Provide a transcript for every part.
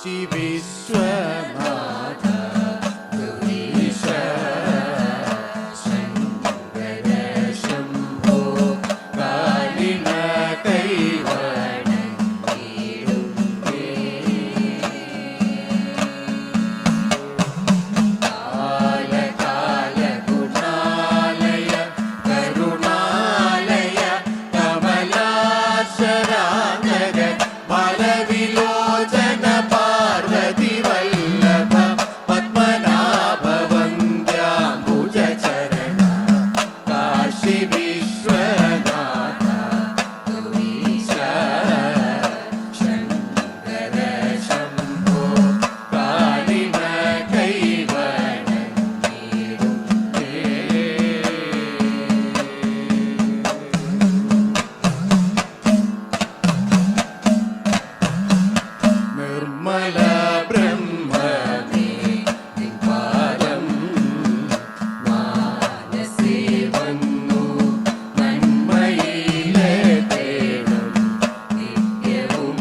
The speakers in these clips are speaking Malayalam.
കാശി വിശ്വനാഥ ഗൗരീശ ശങ്കര ശംഭോ കാലിന കൈവണങ്ങിടുന്നേ കാല കാല ഗുണാലയ കരുണാലയ കമലാക്ഷരാനഗ മലവിലോചന പാർവതി വല്ലഭ പത്മനാഭ വന്ദ്യാംബുജ ചരണ കാശി വിശ്വനാഥ ഗൗരീശ ശങ്കര ശംഭോ കാലിന നിർമ്മല ബ്രഹ്മമേ നിൻപാദം മാനസേ വന്നു നന്മയിലെ തേടും നിത്യവും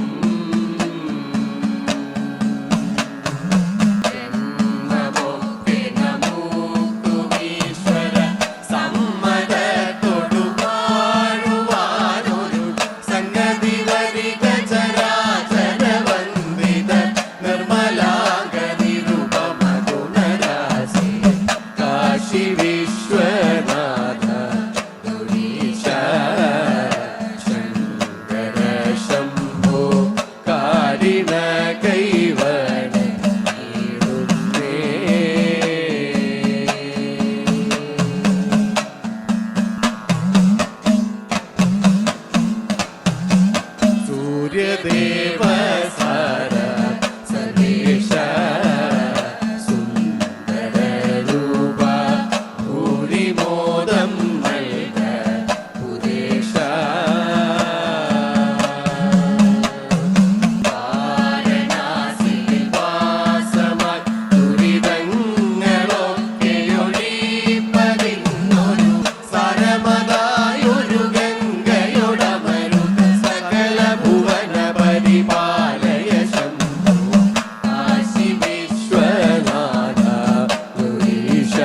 ജന്മമൊക്കെ നമുക്കുമീശ്വര സമ്മതത്തോടു വാഴുവാനൊരു സംഗതി വരിക ചരാചര വന്ദിത നിർമ്മലാംഗ നിരുപമ ഗുണരാശി കാശി വിശ്വനാഥ ഗൗരീശ ശങ്കര ശംഭോ കാരിണ കൈവണങ്ങിടുന്നേ സൂര്യദേവ സാര സദേശ സുന്ദര രൂപ ഭൂരിമോദം നൽക പുരേശ വാരണാസിയിൽ വാസമായി ദുരിതങ്ങളൊക്കെ ഒഴിപ്പതിന്നൊരു സരമതായൊരു ഗംഗയുടമരുത സകല ഭുവന പരിപാലയ ശംഭോ കാശി വിശ്വനാഥ ഗൗരീശ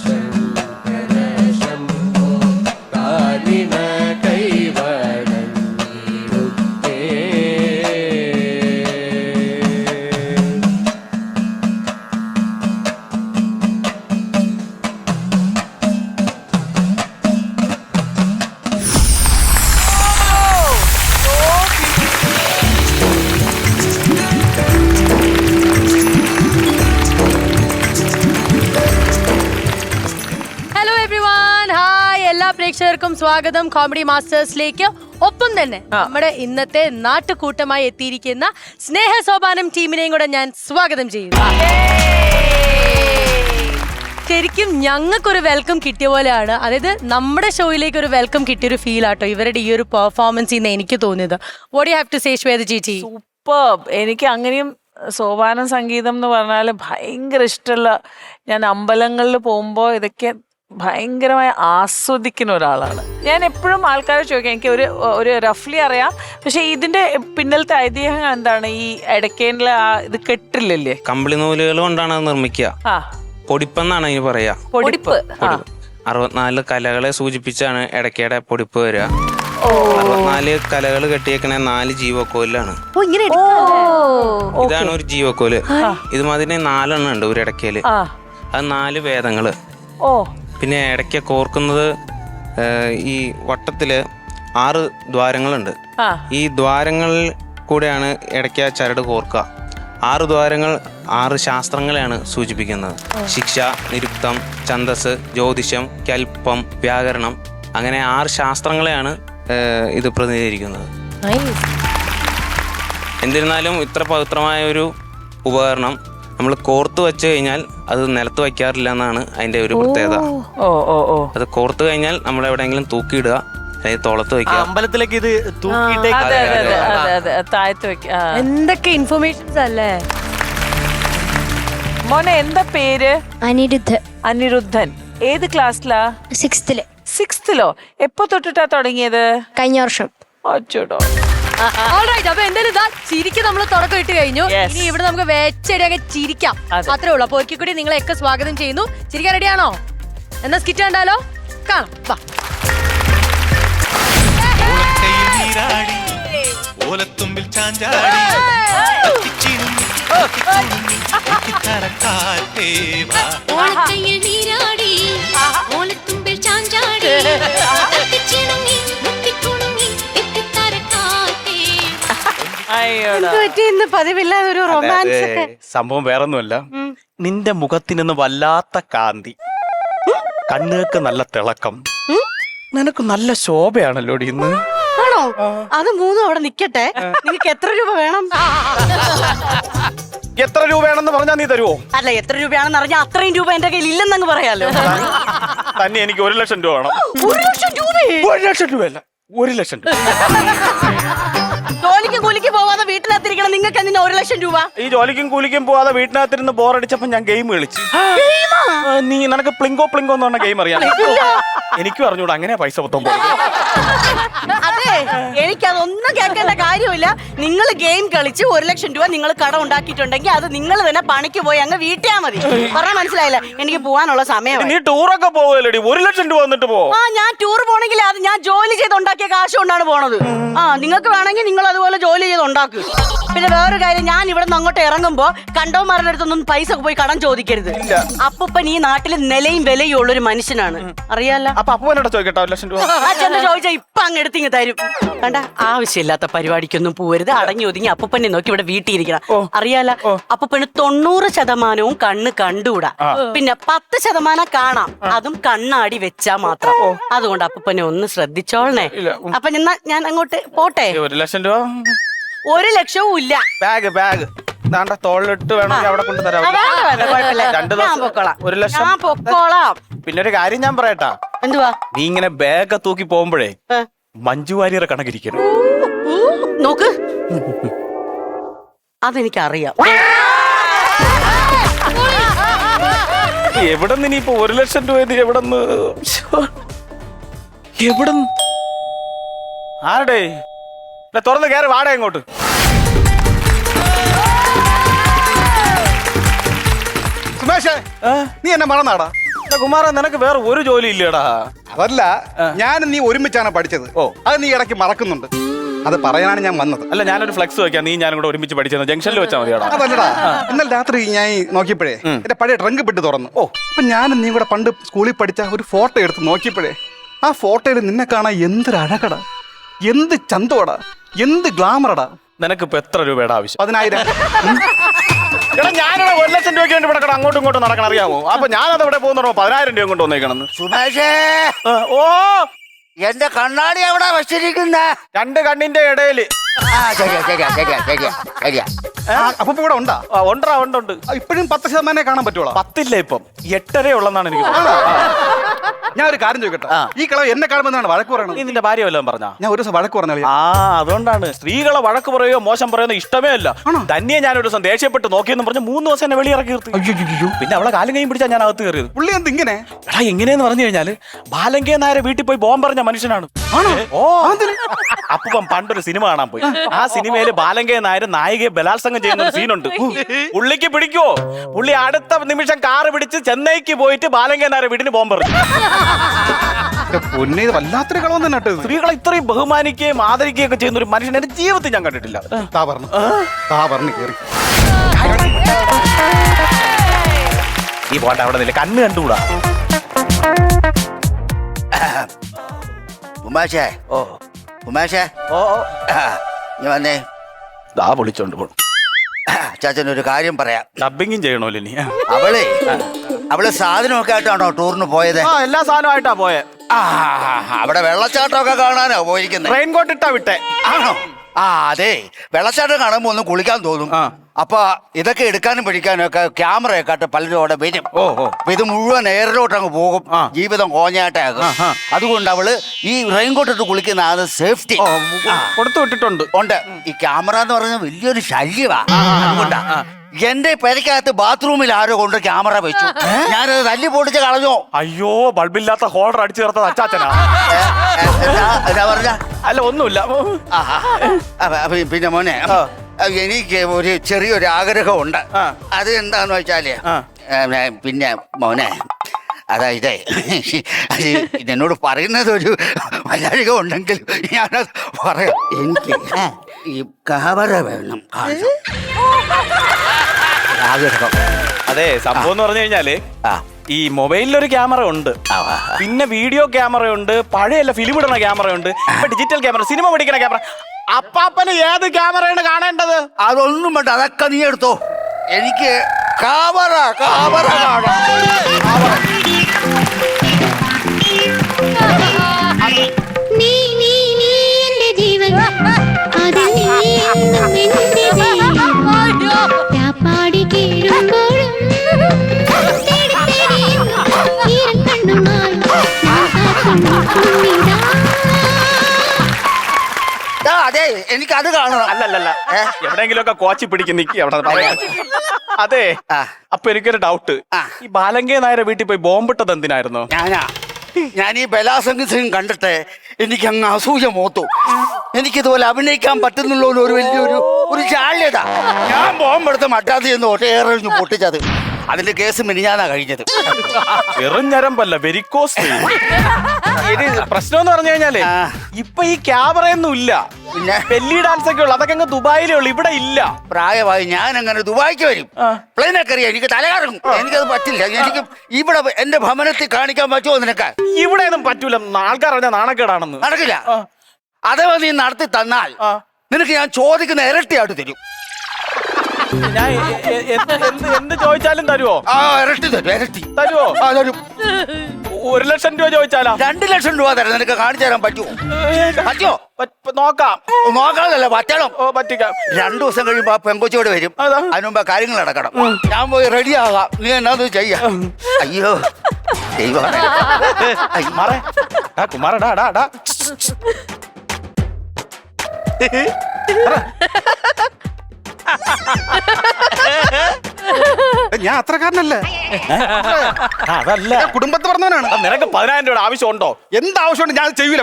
ശങ്കര ശംഭോ കാലിന കൈവണങ്ങിടുന്നേ ഹലോ എവ്രിവൺ, ഹായ്. എല്ലാ പ്രേക്ഷകർക്കും സ്വാഗതം കോമഡി മാസ്റ്റേഴ്സിലേക്ക്. ഒപ്പം തന്നെ നമ്മുടെ ഇന്നത്തെ നാട്ടുകൂട്ടമായി എത്തിയിരിക്കുന്ന സ്നേഹ സോപാനം ടീമിനെയും കൂടെ ഞാൻ സ്വാഗതം ചെയ്യുന്നു. ശരിക്കും ഞങ്ങൾക്കൊരു വെൽക്കം കിട്ടിയ പോലെയാണ്, അതായത് നമ്മുടെ ഷോയിലേക്ക് ഒരു വെൽക്കം കിട്ടിയൊരു ഫീൽ ആട്ടോ ഇവരുടെ ഈ ഒരു പെർഫോമൻസിൽ നിന്ന് എനിക്ക് തോന്നിയത്. What you have to say Shweta ചേച്ചി? സൂപ്പർബ്. എനിക്ക് അങ്ങനെയും സോപാനം സംഗീതം എന്ന് പറഞ്ഞാൽ ഭയങ്കര ഇഷ്ടമുള്ള, ഞാൻ അമ്പലങ്ങളിൽ പോകുമ്പോൾ ഇതൊക്കെ ഭയങ്കരമായി ആസ്വദിക്കുന്ന ഒരാളാണ്. ഞാൻ എപ്പോഴും ആൾക്കാരെ ചോദിക്കാം, എനിക്ക് ഒരു റഫ്ലി അറിയാം, പക്ഷെ ഇതിന്റെ പിന്നിലത്തെ ഐതിഹ്യം എന്താണ്? ഈ ഇടയ്ക്കേണ്ടിലെ ഇത് കെട്ടില്ലല്ലേ, കമ്പിളി നൂലുകൾ കൊണ്ടാണ് അത് നിർമ്മിക്കുക. പൊടിപ്പെന്നാണ് അതിന് പറയാ. പൊടിപ്പ്. 64 കലകളെ സൂചിപ്പിച്ചാണ് ഇടയ്ക്കയുടെ പൊടിപ്പ് വരിക. 64 കലകൾ കെട്ടിയേക്കണ 4 ജീവക്കോലിലാണ്. ഇതാണ് ഒരു ജീവക്കോല്. ഇതുമാതിരി 4 എണ്ണം ഉണ്ട് ഒരു ഇടയ്ക്കല്. അത് 4 വേദങ്ങള്. പിന്നെ ഇടയ്ക്ക കോർക്കുന്നത് ഈ വട്ടത്തില് 6 ദ്വാരങ്ങളുണ്ട്. ഈ ദ്വാരങ്ങളിൽ കൂടെയാണ് ഇടയ്ക്ക ചരട് കോർക്കുക. 6 ദ്വാരങ്ങൾ 6 ശാസ്ത്രങ്ങളെയാണ് സൂചിപ്പിക്കുന്നത്. ശിക്ഷ, നിരുക്തം, ഛന്ദസ്, ജ്യോതിഷം, കൽപ്പം, വ്യാകരണം, അങ്ങനെ 6 ശാസ്ത്രങ്ങളെയാണ് ഇത് പ്രതിനിധീകരിക്കുന്നത്. എന്നിരുന്നാലും ഇത്ര പവിത്രമായ ഒരു ഉപകരണം നമ്മൾ കോർത്ത് വെച്ച് കഴിഞ്ഞാൽ അത് നിലത്ത് വയ്ക്കാറില്ല എന്നാണ് അതിന്റെ ഒരു പ്രത്യേകത. അത് കോർത്ത് കഴിഞ്ഞാൽ നമ്മൾ എവിടെയെങ്കിലും തൂക്കിയിടുക, അതായത് തോളത്ത് വെക്കുക. അമ്പലത്തിലേക്ക് ഇത് താഴത്ത് വെക്കുക. എന്തൊക്കെ ഇൻഫർമേഷൻസ് അല്ലേ. മോനെ എന്താ പേര്? അനിരുദ്ധൻ. അനിരുദ്ധൻ. ഏത് ക്ലാസ്സിലാ? 6th. 6th എപ്പോ തൊട്ടിട്ടാ തുടങ്ങിയത്? കഴിഞ്ഞ വർഷം. അച്ചോടോ. ഓൾറൈറ്റ്, അപ്പൊ എന്തായാലും ഇതാ ചിരിക്ക് നമ്മൾ തുടക്കം ഇട്ട് കഴിഞ്ഞു. Yes. ഇനി ഇവിടെ നമുക്ക് വെച്ചടി അങ്ങ് ചിരിക്കാം. അതെ. അത്രേ ഉള്ളൂ. അപ്പൊ ഒരിക്കൽ കൂടി നിങ്ങളെയൊക്കെ സ്വാഗതം ചെയ്യുന്നു. ചിരിക്കാൻ റെഡിയാണോ? എന്നാ സ്കിറ്റ് കണ്ടാലോ? കാണാം, വാ. ഓലത്തുമ്പിൽ ചാഞ്ചാടി ഓണക്കയ്യിൽ നീരാടി ഓലത്തുമ്പിൽ ചാഞ്ചാടി തട്ടിച്ചിണങ്ങി മുട്ടിക്കുണുങ്ങി എത്തിത്തരക്കാത്തേ. അയ്യോടാ. എന്ത് പറ്റി ഇന്ന് പതിവില്ലാതെ ഒരു റൊമാൻസ് ഒക്കെ? സംഭവം വേറൊന്നുമല്ല, നിന്റെ മുഖത്തിനൊന്ന് വല്ലാത്ത കാന്തി, കണ്ണുകൾക്ക് നല്ല തിളക്കം, നിനക്ക് നല്ല ശോഭയാണല്ലോ ഇന്ന്. ആണോ? അത് മൂന്നും അവിടെ നിക്കട്ടെ. നിങ്ങക്ക് എത്ര രൂപ വേണം? എത്ര രൂപയാണെന്ന് പറഞ്ഞാ നീ തരുവോ? അല്ല, എത്ര രൂപയാണെന്ന് അറിഞ്ഞാൽ അത്രയും രൂപ എന്റെ കയ്യിൽ ഇല്ലെന്നങ്ങ് പറയാലോ. തന്നെ എനിക്ക് 1 ലക്ഷം രൂപ വേണം. 1 ലക്ഷം രൂപ? 1 ലക്ഷം രൂപയല്ല, 1 ലക്ഷം രൂപ. ജോലിക്ക് കൂലിക്ക് പോവാതെ വീട്ടിനകത്തിരിക്കണം, നിങ്ങൾക്ക് എന്തിനാ 1 ലക്ഷം രൂപ? ഈ ജോലിക്കും കൂലിക്കും പോവാതെ വീട്ടിനകത്തിരുന്ന് ബോറടിച്ചപ്പോ ഞാൻ ഗെയിം കളിച്ചു. നീ നിനക്ക് പ്ലിങ്കോ എന്ന് പറഞ്ഞ ഗെയിം അറിയാം? എനിക്കും അറിഞ്ഞൂടാ, അങ്ങനെയാ പൈസ മൊത്തം പോയത്. അതെ, എനിക്കതൊന്നും കേൾക്കേണ്ട കാര്യമില്ല. നിങ്ങൾ ഗെയിം കളിച്ച് 1 ലക്ഷം രൂപ നിങ്ങൾ കടം ഉണ്ടാക്കിയിട്ടുണ്ടെങ്കിൽ അത് നിങ്ങൾ തന്നെ പണിക്ക് പോയി അങ്ങ് വീട്ടിയാ മതി. പറഞ്ഞാൽ മനസ്സിലായില്ല? എനിക്ക് പോവാനുള്ള സമയമായി. നീ ടൂറൊക്കെ പോവല്ലേടി? 1 ലക്ഷം രൂപ വന്നിട്ട് പോ. ആ, ഞാൻ ടൂർ പോണെങ്കിൽ അത് ഞാൻ ജോലി ചെയ്ത് ഉണ്ടാക്കിയ കാശ് കൊണ്ടാണ് പോണത്. ആ, നിങ്ങൾക്ക് വേണമെങ്കിൽ നിങ്ങൾ അതുപോലെ ജോലി ചെയ്ത് ഉണ്ടാക്കുക. പിന്നെ വേറൊരു കാര്യം, ഞാൻ ഇവിടെ നിന്ന് അങ്ങോട്ട് ഇറങ്ങുമ്പോ കണ്ടവന്മാരുടെ അടുത്തൊന്നും പൈസ പോയി കടം ചോദിക്കരുത്. അപ്പൂപ്പൻ ഈ നാട്ടിൽ നിലയും വിലയും ഉള്ളൊരു മനുഷ്യനാണ്, അറിയാലോ. അപ്പൊ അപ്പൂനോട് ചോദിക്കട്ടെ 1 ലക്ഷം രൂപ. അച്ഛന്റെ ചോദിച്ചാ ഇപ്പൊ അങ്ങ് എടുത്തിങ്ങ് തരും. കണ്ട, ആവശ്യമില്ലാത്ത പരിപാടിക്കൊന്നും പോവരുത്. അടങ്ങി ഒതുങ്ങി അപ്പൂപ്പനെ നോക്കി ഇവിടെ വീട്ടിൽ ഇരിക്കണം, അറിയാലോ. അപ്പൂപ്പന് 90% കണ്ണ് കണ്ടൂടാ. പിന്നെ 10% കാണാം, അതും കണ്ണാടി വെച്ചാ മാത്രം. അതുകൊണ്ട് അപ്പൂപ്പനെ ഒന്ന് ശ്രദ്ധിച്ചോളണേ. അപ്പൊ ഞാൻ അങ്ങോട്ട് പോട്ടെ. 1 ലക്ഷം രൂപ 1 ലക്ഷവും ഇല്ല. ബാഗ് ദാണ്ട തോളിലിട്ട് വേണമെങ്കിൽ അവിടെ കൊണ്ട് തരാം. കുഴപ്പമില്ല, 2 ഞാൻ ദിവസം പൊക്കോളാം. 1 ലക്ഷം. ഞാൻ പൊക്കോളാം. പിന്നെ ഒരു കാര്യം ഞാൻ പറയട്ടാ, എന്തുവാ? നീ ഇങ്ങനെ ബാഗ് തൂക്കി പോകുമ്പോഴേ ഏ? മഞ്ജു വാര്യരെ കണക്കിരിക്കണം. നോക്ക്, അതെനിക്കറിയാം. എവിടെ നിന്ന് ഇനിയിപ്പോ 1 ലക്ഷം രൂപ എവിടെന്ന് ആരുടെ തുറന്ന് കയറി വാടക ഇങ്ങോട്ട്. സുമേഷേ, നീ എന്നെ മറന്നാടാ? കുമാര, നിനക്ക് വേറെ ഒരു ജോലി ഇല്ലടാ? അതല്ല, ഞാൻ നീ ഒരുമിച്ചാണ് പഠിച്ചത്. അത് നീ ഇടയ്ക്ക് മറക്കുന്നുണ്ട്. അത് പറയാനാണ് ഞാൻ വന്നത്. അല്ല, ഞാനൊരു ഫ്ലെക്സ് വെക്കാം, നീ ഞാനും കൂടെ ഒരുമിച്ച് പഠിച്ചത് ജംഗ്ഷനിൽ വെച്ചാൽ മതിയാടാ. അതല്ലടാ, ഇന്നലെ രാത്രി ഞാൻ നോക്കിയപ്പോഴേ എന്റെ പഴയ ട്രങ്ക് പെട്ടി തുറന്നു. അപ്പൊ ഞാനും നീ കൂടെ പണ്ട് സ്കൂളിൽ പഠിച്ച ഒരു ഫോട്ടോ എടുത്ത് നോക്കിയപ്പോഴേ ആ ഫോട്ടോയിൽ നിന്നെ കാണാൻ എന്തൊരു അഴകടാ, എന്ത് ചന്തോടാ, എന്ത് ഗ്ലാമറടാ. നിനക്കിപ്പോ എത്ര രൂപയുടെ ആവശ്യം? 10,000. എടാ, ഞാനിവിടെ 1 ലക്ഷം രൂപയ്ക്ക് വേണ്ടി ഇവിടെ അങ്ങോട്ടും ഇങ്ങോട്ടും നടക്കണം, അറിയാമോ? അപ്പൊ ഞാനത് ഇവിടെ പോകുന്ന 10,000 രൂപ കൊണ്ട് വന്നേക്കണം. സുമേഷേ, ഓ, എന്റെ കണ്ണാടി എവിടെ വെച്ചിരിക്കുന്ന? 2 കണ്ണിന്റെ ഇടയില്. അപ്പൊ ഇവിടെ ഉണ്ടാ? ഉണ്ട്. ഇപ്പോഴും 10% കാണാൻ പറ്റുള്ളൂ. 10 ഇല്ല, ഇപ്പം 8.5 ഉള്ളെന്നാണ് എനിക്ക് തോന്നുന്നത്. ഞാൻ ഒരു കാര്യം ചോദിക്കട്ടെ, ഈ കളവ് എന്നെ കാണുമ്പോഴാണ് വഴക്ക് പറയണത്? നീ നിന്റെ ഭാര്യ വല്ലതും പറഞ്ഞാ? ഞാൻ ഒരു ദിവസം വഴക്ക് പറഞ്ഞാൽ അതുകൊണ്ടാണ് സ്ത്രീകളെ വഴക്ക് പറയുകയോ മോശം പറയുന്ന ഇഷ്ടമേ അല്ല. തന്നെ ഞാൻ ഒരു ദിവസം ദേഷ്യപ്പെട്ട് നോക്കിയെന്ന് പറഞ്ഞ് 3 ദിവസം എന്നെ വെളിയിറക്കി നിർത്തി. പിന്നെ അവളെ കാലും കൈയും പിടിച്ചാൽ ഞാൻ അകത്ത് കയറിയത്. പുള്ളി എന്ത് ഇങ്ങനെ? എടാ, എങ്ങനെയെന്ന് പറഞ്ഞു കഴിഞ്ഞാല് ബാലങ്കേ നായരെ വീട്ടിൽ പോയി ബോംബ് പറഞ്ഞ മനുഷ്യനാണ്. ഓ, അപ്പം പണ്ടൊരു സിനിമ കാണാൻ പോയി. ആ സിനിമയില് ബാലങ്കേ നായർ നായികയെ ബലാത്സംഗം ചെയ്യുന്ന ഒരു സീനുണ്ട്. പുള്ളിക്ക് പിടിക്കുവോ? പുള്ളി അടുത്ത നിമിഷം കാറ് പിടിച്ച് ചെന്നൈക്ക് പോയിട്ട് ബാലങ്കേ നായരെ വീട്ടിന് ബോംബ് പറഞ്ഞു. പൊന്നെ, വല്ലാത്തൊരു കളവം തന്നെ കേട്ടത്. സ്ത്രീകളെ ഇത്രയും ബഹുമാനിക്കുകയും ആദരിക്കുകയും ഒക്കെ ചെയ്യുന്ന ഒരു മനുഷ്യൻ എന്റെ ജീവിതത്തിൽ ഞാൻ കണ്ടിട്ടില്ല. താ പറഞ്ഞു കേറി. ഈ പോണ്ട അവിടെ നില്ല, കണ്ണ് കണ്ടുകൂടാ. ഉമേഷേ, ഉമേഷേ, ഓ, നീ വന്നേ. ദാ വിളിച്ചോണ്ട് പോണം. ചാച്ചനൊരു കാര്യം പറയാം. ഡബിങ്ങും ചെയ്യണമല്ലോ നീ. അവള് സാധനമൊക്കെ ആയിട്ടാണോ ടൂറിന് പോയത്? എല്ലാ സാധനമായിട്ടാ പോയെ. അവിടെ വെള്ളച്ചാട്ടമൊക്കെ കാണാനോ പോയിരിക്കുന്നത്? റെയിൻകോട്ട് ഇട്ടാ വിട്ടെ. ആണോ? അതെ, വെള്ളച്ചാട്ടം കാണുമ്പോ ഒന്ന് കുളിക്കാൻ തോന്നും. അപ്പൊ ഇതൊക്കെ എടുക്കാനും പിടിക്കാനും ഒക്കെ ക്യാമറയൊക്കെ ആയിട്ട് പലരും അവിടെ വരും. അപ്പൊ ഇത് മുഴുവൻ എയറിലോട്ട് അങ്ങ് പോകും, ജീവിതം കോഞ്ഞായിട്ടാകും. അതുകൊണ്ട് അവള് ഈ റെയിൻകോട്ട് ഇട്ട് കുളിക്കുന്ന അത് സേഫ്റ്റി കൊടുത്തു വിട്ടിട്ടുണ്ട്. ഉണ്ട്. ഈ ക്യാമറ എന്ന് പറയുന്നത് വലിയൊരു ശല്യമാ. അതുകൊണ്ടാ എന്റെ പെരക്കകത്ത് ബാത്റൂമിൽ ആരോ കൊണ്ട് ക്യാമറ വെച്ചു, ഞാനത് തല്ലി പൊട്ടിച്ച് കളഞ്ഞോ. അയ്യോ, ബൾബില്ലാത്ത ഹോൾഡർ അടിച്ചു ചേർത്തത് അച്ചാച്ചനാ. എന്താ പറഞ്ഞ? അല്ല ഒന്നുമില്ല. പിന്നെ മോനെ എനിക്ക് ഒരു ചെറിയൊരു ആഗ്രഹമുണ്ട്. അത് എന്താന്ന് വെച്ചാല് പിന്നെ മോനെ അതായത് അത് എന്നോട് പറയുന്നത് ഒരു മലയാളിക ഉണ്ടെങ്കിൽ ഞാനത് പറയാം. എനിക്ക് ഈ കവറ വേണം ആഗ്രഹം. അതെ, സംഭവം എന്ന് പറഞ്ഞു കഴിഞ്ഞാല് ഈ മൊബൈലിലൊരു ക്യാമറ ഉണ്ട്, പിന്നെ വീഡിയോ ക്യാമറ ഉണ്ട്, പഴയല്ല ഫിലിം ഇടുന്ന ക്യാമറ ഉണ്ട്, ഇപ്പൊ ഡിജിറ്റൽ ക്യാമറ, സിനിമ പിടിക്കുന്ന ക്യാമറ. അപ്പാപ്പന് ഏത് ക്യാമറയാണ് കാണേണ്ടത്? അതൊന്നും വേണ്ട, അതൊക്കെ നീ എടുത്തോ. എനിക്ക് കാവറ കാണാം. നീ നീ നീ എന്റെ ജീവൻ അത് നീ എന്നും എന്റെ പാടി കേഴുമ്പോഴും അതെ, എനിക്ക് അത് കാണണം. അല്ലല്ല, എവിടെയെങ്കിലും ഒക്കെ കോച്ചി പിടിക്കും നിക്കി അവിടെ. അതെ, അപ്പൊ എനിക്കൊരു ഡൗട്ട്. ഈ ബാലങ്കേ നായരെ വീട്ടിൽ പോയി ബോംബിട്ടത് എന്തിനായിരുന്നു? ഞാൻ ഈ ബലാസംഗം കണ്ടിട്ട് എനിക്ക് അങ്ങ് അസൂയ മോത്തു. എനിക്കിതുപോലെ അഭിനയിക്കാൻ പറ്റുന്നുള്ള ഒരു വലിയൊരു ചാള്യത. ഞാൻ ബോംബെടുത്ത് മട്ടാത്തി എന്ന് ഒട്ടേറെ പൊട്ടിച്ചത്. അതിന്റെ കേസ് മിനിഞ്ഞാന്നാ കഴിഞ്ഞത്. എറിഞ്ഞരമ്പല്ല, വെരിക്കോസ്. പ്രശ്നം എന്ന് പറഞ്ഞു കഴിഞ്ഞാല് ഇപ്പൊ ഈ ക്യാമറയൊന്നും ഇല്ല, പിന്നെ ബെല്ലി ഡാൻസ് ഒക്കെ ഉള്ളു. അതൊക്കെ അങ്ങ് ദുബായിലേ ഉള്ളു, ഇവിടെ ഇല്ല. പ്രായമായി ഞാൻ അങ്ങനെ ദുബായിക്ക് വരും. പ്ലെയിനൊക്കെ അറിയാം, എനിക്ക് തലകറങ്ങും. എനിക്കത് പറ്റില്ല. എനിക്ക് ഇവിടെ എന്റെ ഭവനത്തിൽ കാണിക്കാൻ പറ്റുമോ നിനക്ക്? ഇവിടെ ഒന്നും പറ്റൂല, ആൾക്കാർ അറിഞ്ഞാൽ നാണക്കേടാണെന്ന്. നടക്കില്ല. അഥവാ നീ നടത്തി തന്നാൽ നിനക്ക് ഞാൻ ചോദിക്കുന്ന ഇരട്ടിയായിട്ട് തരും. ഞാൻ എന്ത് ചോദിച്ചാലും തരുവോ? ഇരട്ടി തരും. ഇരട്ടി തരുവോ? തരും. 1,00,000 രൂപ ചോദിച്ചാലോ? 2,00,000 രൂപ തരാം. നിനക്ക് കാണിച്ചു തരാൻ പറ്റുമോ? പറ്റുമോ? നോക്കാം. നോക്കാതല്ല, പറ്റണം. പറ്റിക്കാം. 2 ദിവസം കഴിയുമ്പോ ആ പെങ്കൊച്ചോട് വരും. അതിനുമ്പോ കാര്യങ്ങൾ നടക്കണം. ഞാൻ പോയി റെഡി ആകാം. നീ എന്നാത് ചെയ്യാം? അയ്യോ കുമാരടാ ഞാൻ അത്രക്കാരനല്ല. അതല്ല, കുടുംബത്തെ പറഞ്ഞവനാണ്. നിനക്ക് 10,000 രൂപയുടെ ആവശ്യമുണ്ടോ? എന്താവശ്യമുണ്ട് ഞാൻ ചെയ്യൂല.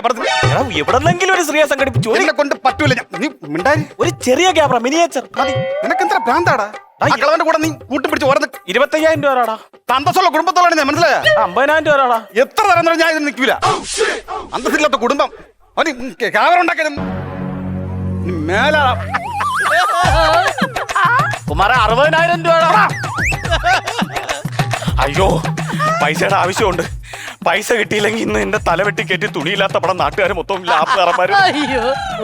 എവിടെന്നെങ്കിലും ഒരു സ്ത്രീയെ സംഘടിപ്പിച്ചു. എന്നെ കൊണ്ട് പറ്റൂല. നീ മിണ്ടായി. ഒരു ചെറിയ ക്യാമറ, മിനിയേച്ചർ മതി. നിനക്ക് എന്താ ഭ്രാന്താടാ? മക്കളവന്റെ കൂടെ നീ കൂട്ടി പിടിച്ച് ഓർന്ന് 25,000 രൂപടാ. അന്തസ്സുള്ള കുടുംബത്തോടാണ് ഞാൻ, മനസ്സിലായ? 50,000 രൂപടാ. എത്ര തരം ഞാൻ ഇതിന് നിൽക്കൂല. അന്തസ്സില്ലാത്ത കുടുംബം. ക്യാമറ ഉണ്ടാക്കാനും മേല. കുമാര 60,000 രൂപ. അയ്യോ, പൈസയുടെ ആവശ്യമുണ്ട്. പൈസ കിട്ടിയില്ലെങ്കിൽ ഇന്ന് എന്റെ തലവെട്ടി കെട്ടി തുണിയില്ലാത്ത പടം നാട്ടുകാർ മൊത്തം ലാപ്പുകാരന്മാരും.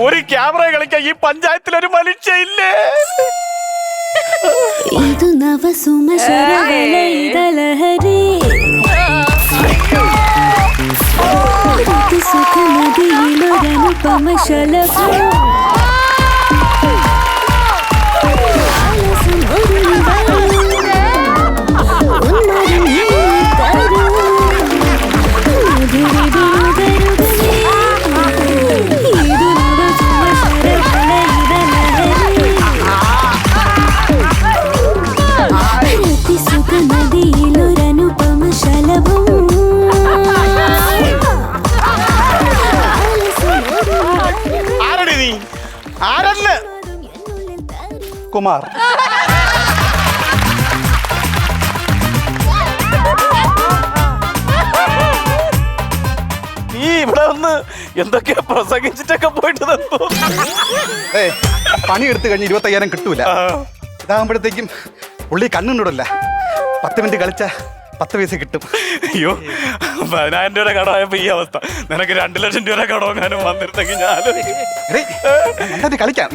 ഒരു ക്യാമറ കളിക്കാൻ ഈ പഞ്ചായത്തിലൊരു മനുഷ്യ ഇല്ലേ? ಇದು ನವ ಸುಮಶರವಲಯದಲಹರಿ ಸುಖ ನದಿಯಿಲೊರನುಪಮ ಶಲಭ കുമാർ. നീ ഇവിടെ ഒന്ന് എന്തൊക്കെയാ പ്രസംഗിച്ചിട്ടൊക്കെ പോയിട്ട് പണി എടുത്തു കഴിഞ്ഞ് 25,000 കിട്ടൂല. ഇതാകുമ്പോഴത്തേക്കും പുള്ളി കണ്ണുണ്ടല്ല. 10 മിനിറ്റ് കളിച്ച 10 പൈസ കിട്ടും. അയ്യോ, 10,000 രൂപ കടമായപ്പോ ഈ അവസ്ഥ. നിനക്ക് 2,00,000 രൂപ കടമെങ്ങാനും വന്നിരുന്നെങ്കിൽ ഞാൻ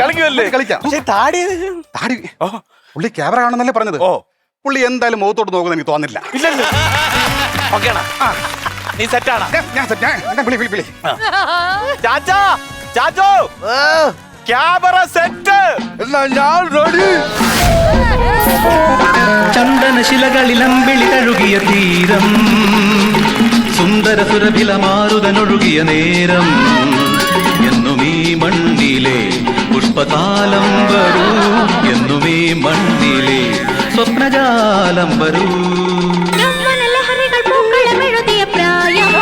കളിക്കുമല്ലേ? കളിക്കാം. താടി പുള്ളി ക്യാമറ കാണുന്നല്ലേ പറഞ്ഞത്. പുള്ളി എന്തായാലും മുഖത്തോട്ട് നോക്കുന്ന എനിക്ക് തോന്നില്ല. ഇല്ലല്ലോ. ഓക്കേണ, നീ സെറ്റാണ്. ചാച്ചോ ചാച്ചോ, ക്യാമറ സെറ്റ്. ഞാൻ റെഡി. ചന്ദനശിലകളിലമ്പിളി തഴുകിയ തീരം, സുന്ദര സുരഭിലമാരുതനൊഴുകിയ നേരം, എന്നും ഈ മണ്ണിലെ പുഷ്പകാലം വരൂ, എന്നും ഈ മണ്ണിലെ സ്വപ്നജാലം വരൂ. പ്രായം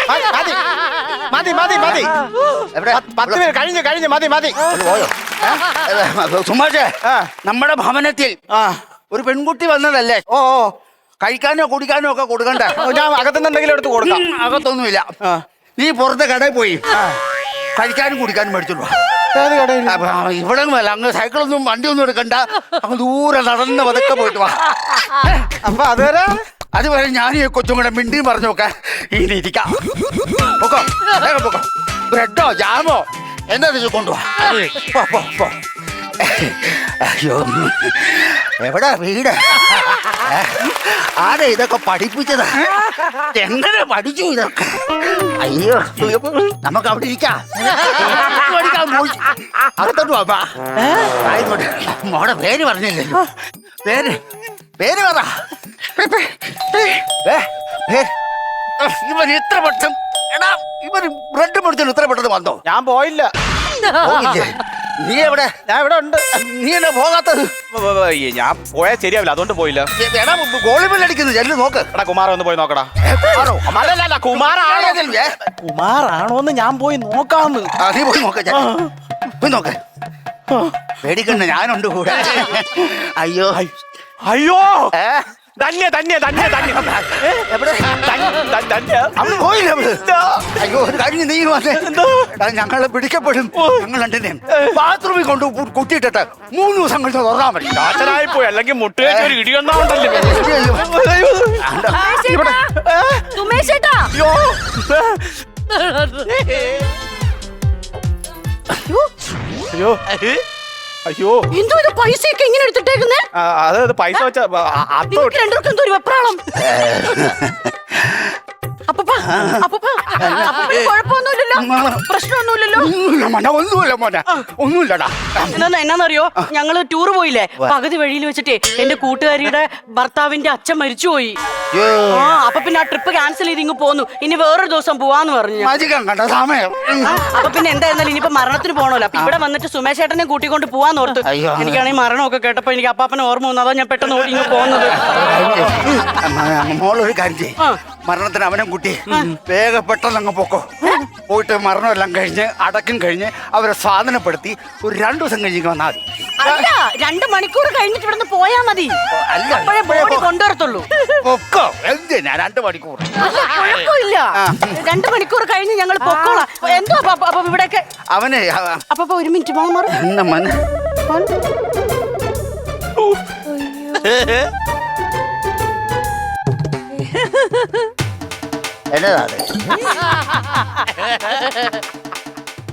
മതി മതി മതി എവിടെ 10 മിനിറ്റ് കഴിഞ്ഞു മതി മതി പോയോ സുമാഷേ നമ്മുടെ ഭവനത്തിൽ ഒരു പെൺകുട്ടി വന്നതല്ലേ ഓ കഴിക്കാനോ കുടിക്കാനോ ഒക്കെ കൊടുക്കണ്ടേ ഞാൻ അകത്തുനിന്ന് എന്തെങ്കിലും എടുത്ത് കൊടുക്കാം. അകത്തൊന്നുമില്ല നീ പുറത്തെ കടയിൽ പോയി കഴിക്കാനും കുടിക്കാനും മേടിച്ചോളൂ ഇവിടെ അല്ല അങ്ങ് സൈക്കിളൊന്നും വണ്ടിയൊന്നും എടുക്കണ്ട അങ്ങ് ദൂരെ നടന്ന് പതുക്കെ പോയിട്ട് വാ. അപ്പൊ അതുവരെ അതുവരെ ഞാൻ ഈ കൊച്ചും കൂടെ മിണ്ടിയും പറഞ്ഞു നോക്കാം ഇനി ഇരിക്കാം പൊക്കോ വേഗം പൊക്കോ ബ്രെഡോ ജാമോ എന്താ വെച്ച് കൊണ്ടുപോവാ പോ, പോ, പോ. അയ്യോ എവിടാ വീട് ആരാ ഇതൊക്കെ പഠിപ്പിച്ചത് എങ്ങനെ പഠിച്ചു ഇതൊക്കെ അയ്യോ നമുക്ക് അവിടെ ഇരിക്കാം പഠിക്കാൻ പോയി അകത്തോട്ട് വാ ആയിക്കോട്ടെ മോടെ പേര് പറഞ്ഞില്ലല്ലോ പേര് പേര് പറ ഇവൻ ഇത്ര പെട്ടെന്ന് എടാ ഇവൻ ബ്രെഡ് പൊടിച്ചല്ലോ ഇത്ര പെട്ടെന്ന് വന്നോ ഞാൻ പോയില്ല. പോയില്ലേ? നീ എവിടെ ഞാൻ ഇവിടെ ഉണ്ട്. നീ എന്നാ പോകാത്തത് ഞാൻ പോയാൽ ശരിയാവില്ല, അതുകൊണ്ട് പോയില്ല. എടാ ഗോളിബിൽ അടിക്കുന്നു ചെല്ലു നോക്ക് എടാ കുമാര ഒന്ന് പോയി നോക്കടാ. ആണോ? അല്ലല്ല കുമാറാണോ കുമാറാണോന്ന് ഞാൻ പോയി നോക്കാന്ന്. നീ പോയി നോക്ക പോയി നോക്ക് പേടിക്കണ്ട ഞാനുണ്ട് കൂടെ അയ്യോ അയ്യോ ഏ? തന്നെ തന്നെ തന്നെ തന്നെ എവിടെ അവള് പോയില്ല അവള് അയ്യോ ഒരു കാര്യം നീ വന്നേ എടാ, ഞങ്ങളെ പിടിക്കപ്പെടും ഞങ്ങൾ രണ്ടിനെ ബാത്റൂമിൽ കൊണ്ട് കുത്തിയിട്ടിട്ട് 3 ദിവസം കഴിഞ്ഞ് തുറന്നാൻ പറ്റും ചാച്ചനായി പോയി, അല്ലെങ്കിൽ മുട്ടുകേറ്റ് ഒരു ഇടിയൊന്നാണ്ടല്ലോ. സുമേഷ് ചേട്ടാ അയ്യോ അയ്യോ എന്തോ ഇത് പൈസയൊക്കെ ഇങ്ങനെ എടുത്തിട്ടേക്കുന്നേ അത് പൈസ വെച്ച നിങ്ങൾക്ക് രണ്ടുപേർക്കും എന്തോ ഒരു വെപ്രാളം അപ്പപ്പാ, അപ്പപ്പാ, അപ്പൂപ്പന് കുഴപ്പമൊന്നുമില്ലല്ലോ പ്രശ്നമൊന്നുമില്ലല്ലോ ഒന്നുമില്ല മോനെ ഒന്നുമില്ലടാ എന്നാന്നറിയോ ഞങ്ങള് ടൂർ പോയില്ലേ പകുതി വഴിയിൽ വെച്ചിട്ടേ എന്റെ കൂട്ടുകാരിയുടെ ഭർത്താവിന്റെ അച്ഛൻ മരിച്ചുപോയി ആ അപ്പൊ പിന്നെ ആ ട്രിപ്പ് ക്യാൻസൽ ചെയ്ത് ഇങ്ങ് പോന്നു ഇനി വേറൊരു ദിവസം പോവാന്ന് പറഞ്ഞു മാജിക്കാൻ കണ്ട സമയം അപ്പൊ പിന്നെ എന്തായിരുന്നാലും ഇനിയിപ്പോ മരണത്തിന് പോകണല്ലോ അപ്പൊ ഇവിടെ വന്നിട്ട് സുമേഷ് ചേട്ടനെ കൂട്ടിക്കൊണ്ട് പോവാന്ന് ഓർത്ത് എനിക്കാണെങ്കിൽ മരണമൊക്കെ കേട്ടപ്പോ എനിക്ക് അപ്പാപ്പനെ ഓർമ്മ വന്നു അതോ ഞാൻ പെട്ടെന്ന് ഓടി ഇങ്ങ് പോകുന്നത് മോളൊരു കാര്യം ചെയ്യും മരണത്തിന് അവനും കുട്ടി വേഗം പെട്ടെന്ന് അങ്ങ് പൊക്കോ പോയിട്ട് മരണമെല്ലാം കഴിഞ്ഞ് അടക്കം കഴിഞ്ഞ് അവരെ സ്വാധീനപ്പെടുത്തി ഒരു 2 ദിവസം കഴിഞ്ഞ് വന്നാൽ മതി അല്ല 2 മണിക്കൂർ കഴിഞ്ഞിട്ട് ഇവിടുന്ന് പോയാ മതി അല്ല അപ്പോഴേ ബോഡി കൊണ്ടുവരത്തുള്ളൂ പൊക്കോ എന്തിനാ 2 മണിക്കൂർ കുഴപ്പമില്ല 2 മണിക്കൂർ കഴിഞ്ഞ് ഞങ്ങൾ പൊക്കോളാം എന്തോ അപ്പൊ ഇവിടെയൊക്കെ അവനെ അപ്പൊ 1 മിനിറ്റ് മോൻ എന്നെ മന എന്നതാ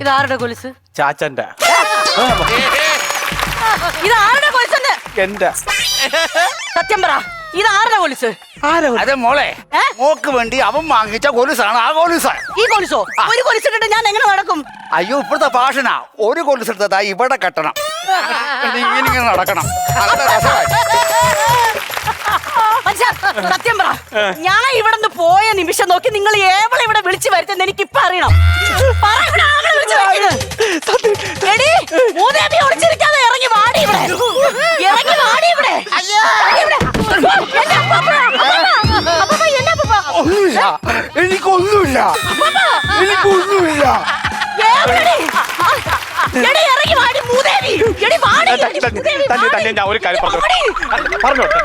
ഇതാരുടെ കൊലുസ് ചാച്ചന്റെ ഇതാരുടെ കൊലുസെന്ന് എന്റെ സത്യം പറ ഇതാരുടെ കൊലുസ് അതെ മോളെ മോക്ക് വേണ്ടി അവൻ വാങ്ങിച്ച കൊലുസാണ് ആ കൊലുസ ഈ കൊലുസോ ഒരു കൊലുസിട്ടിട്ട് ഞാൻ എങ്ങനെ നടക്കും അയ്യോ ഇപ്പോഴത്തെ ഫാഷനാ ഒരു കൊലുസെടുത്തതാ ഇവിടെ കെട്ടണം ഇങ്ങനെ നടക്കണം നല്ല രസമായി സത്യം പറ ഞാൻ ഇവിടെ നിന്ന് പോയ നിമിഷം നോക്കി നിങ്ങൾ ഏവളെ ഇവിടെ വിളിച്ചു വരുത്തുന്ന എനിക്ക് ഇപ്പൊ അറിയണം ഒളിച്ചിരിക്കാതെ ഇറങ്ങി വാടി ഇവിടെ ഇറങ്ങി വാടി ഇവിടെ ഒന്നുമില്ല എനിക്കൊന്നുമില്ല എനിക്കൊന്നുമില്ല ഇറങ്ങി വാടി മൂദേവി തന്നെ ഞാൻ ഒരു കാര്യം പറഞ്ഞോട്ടെ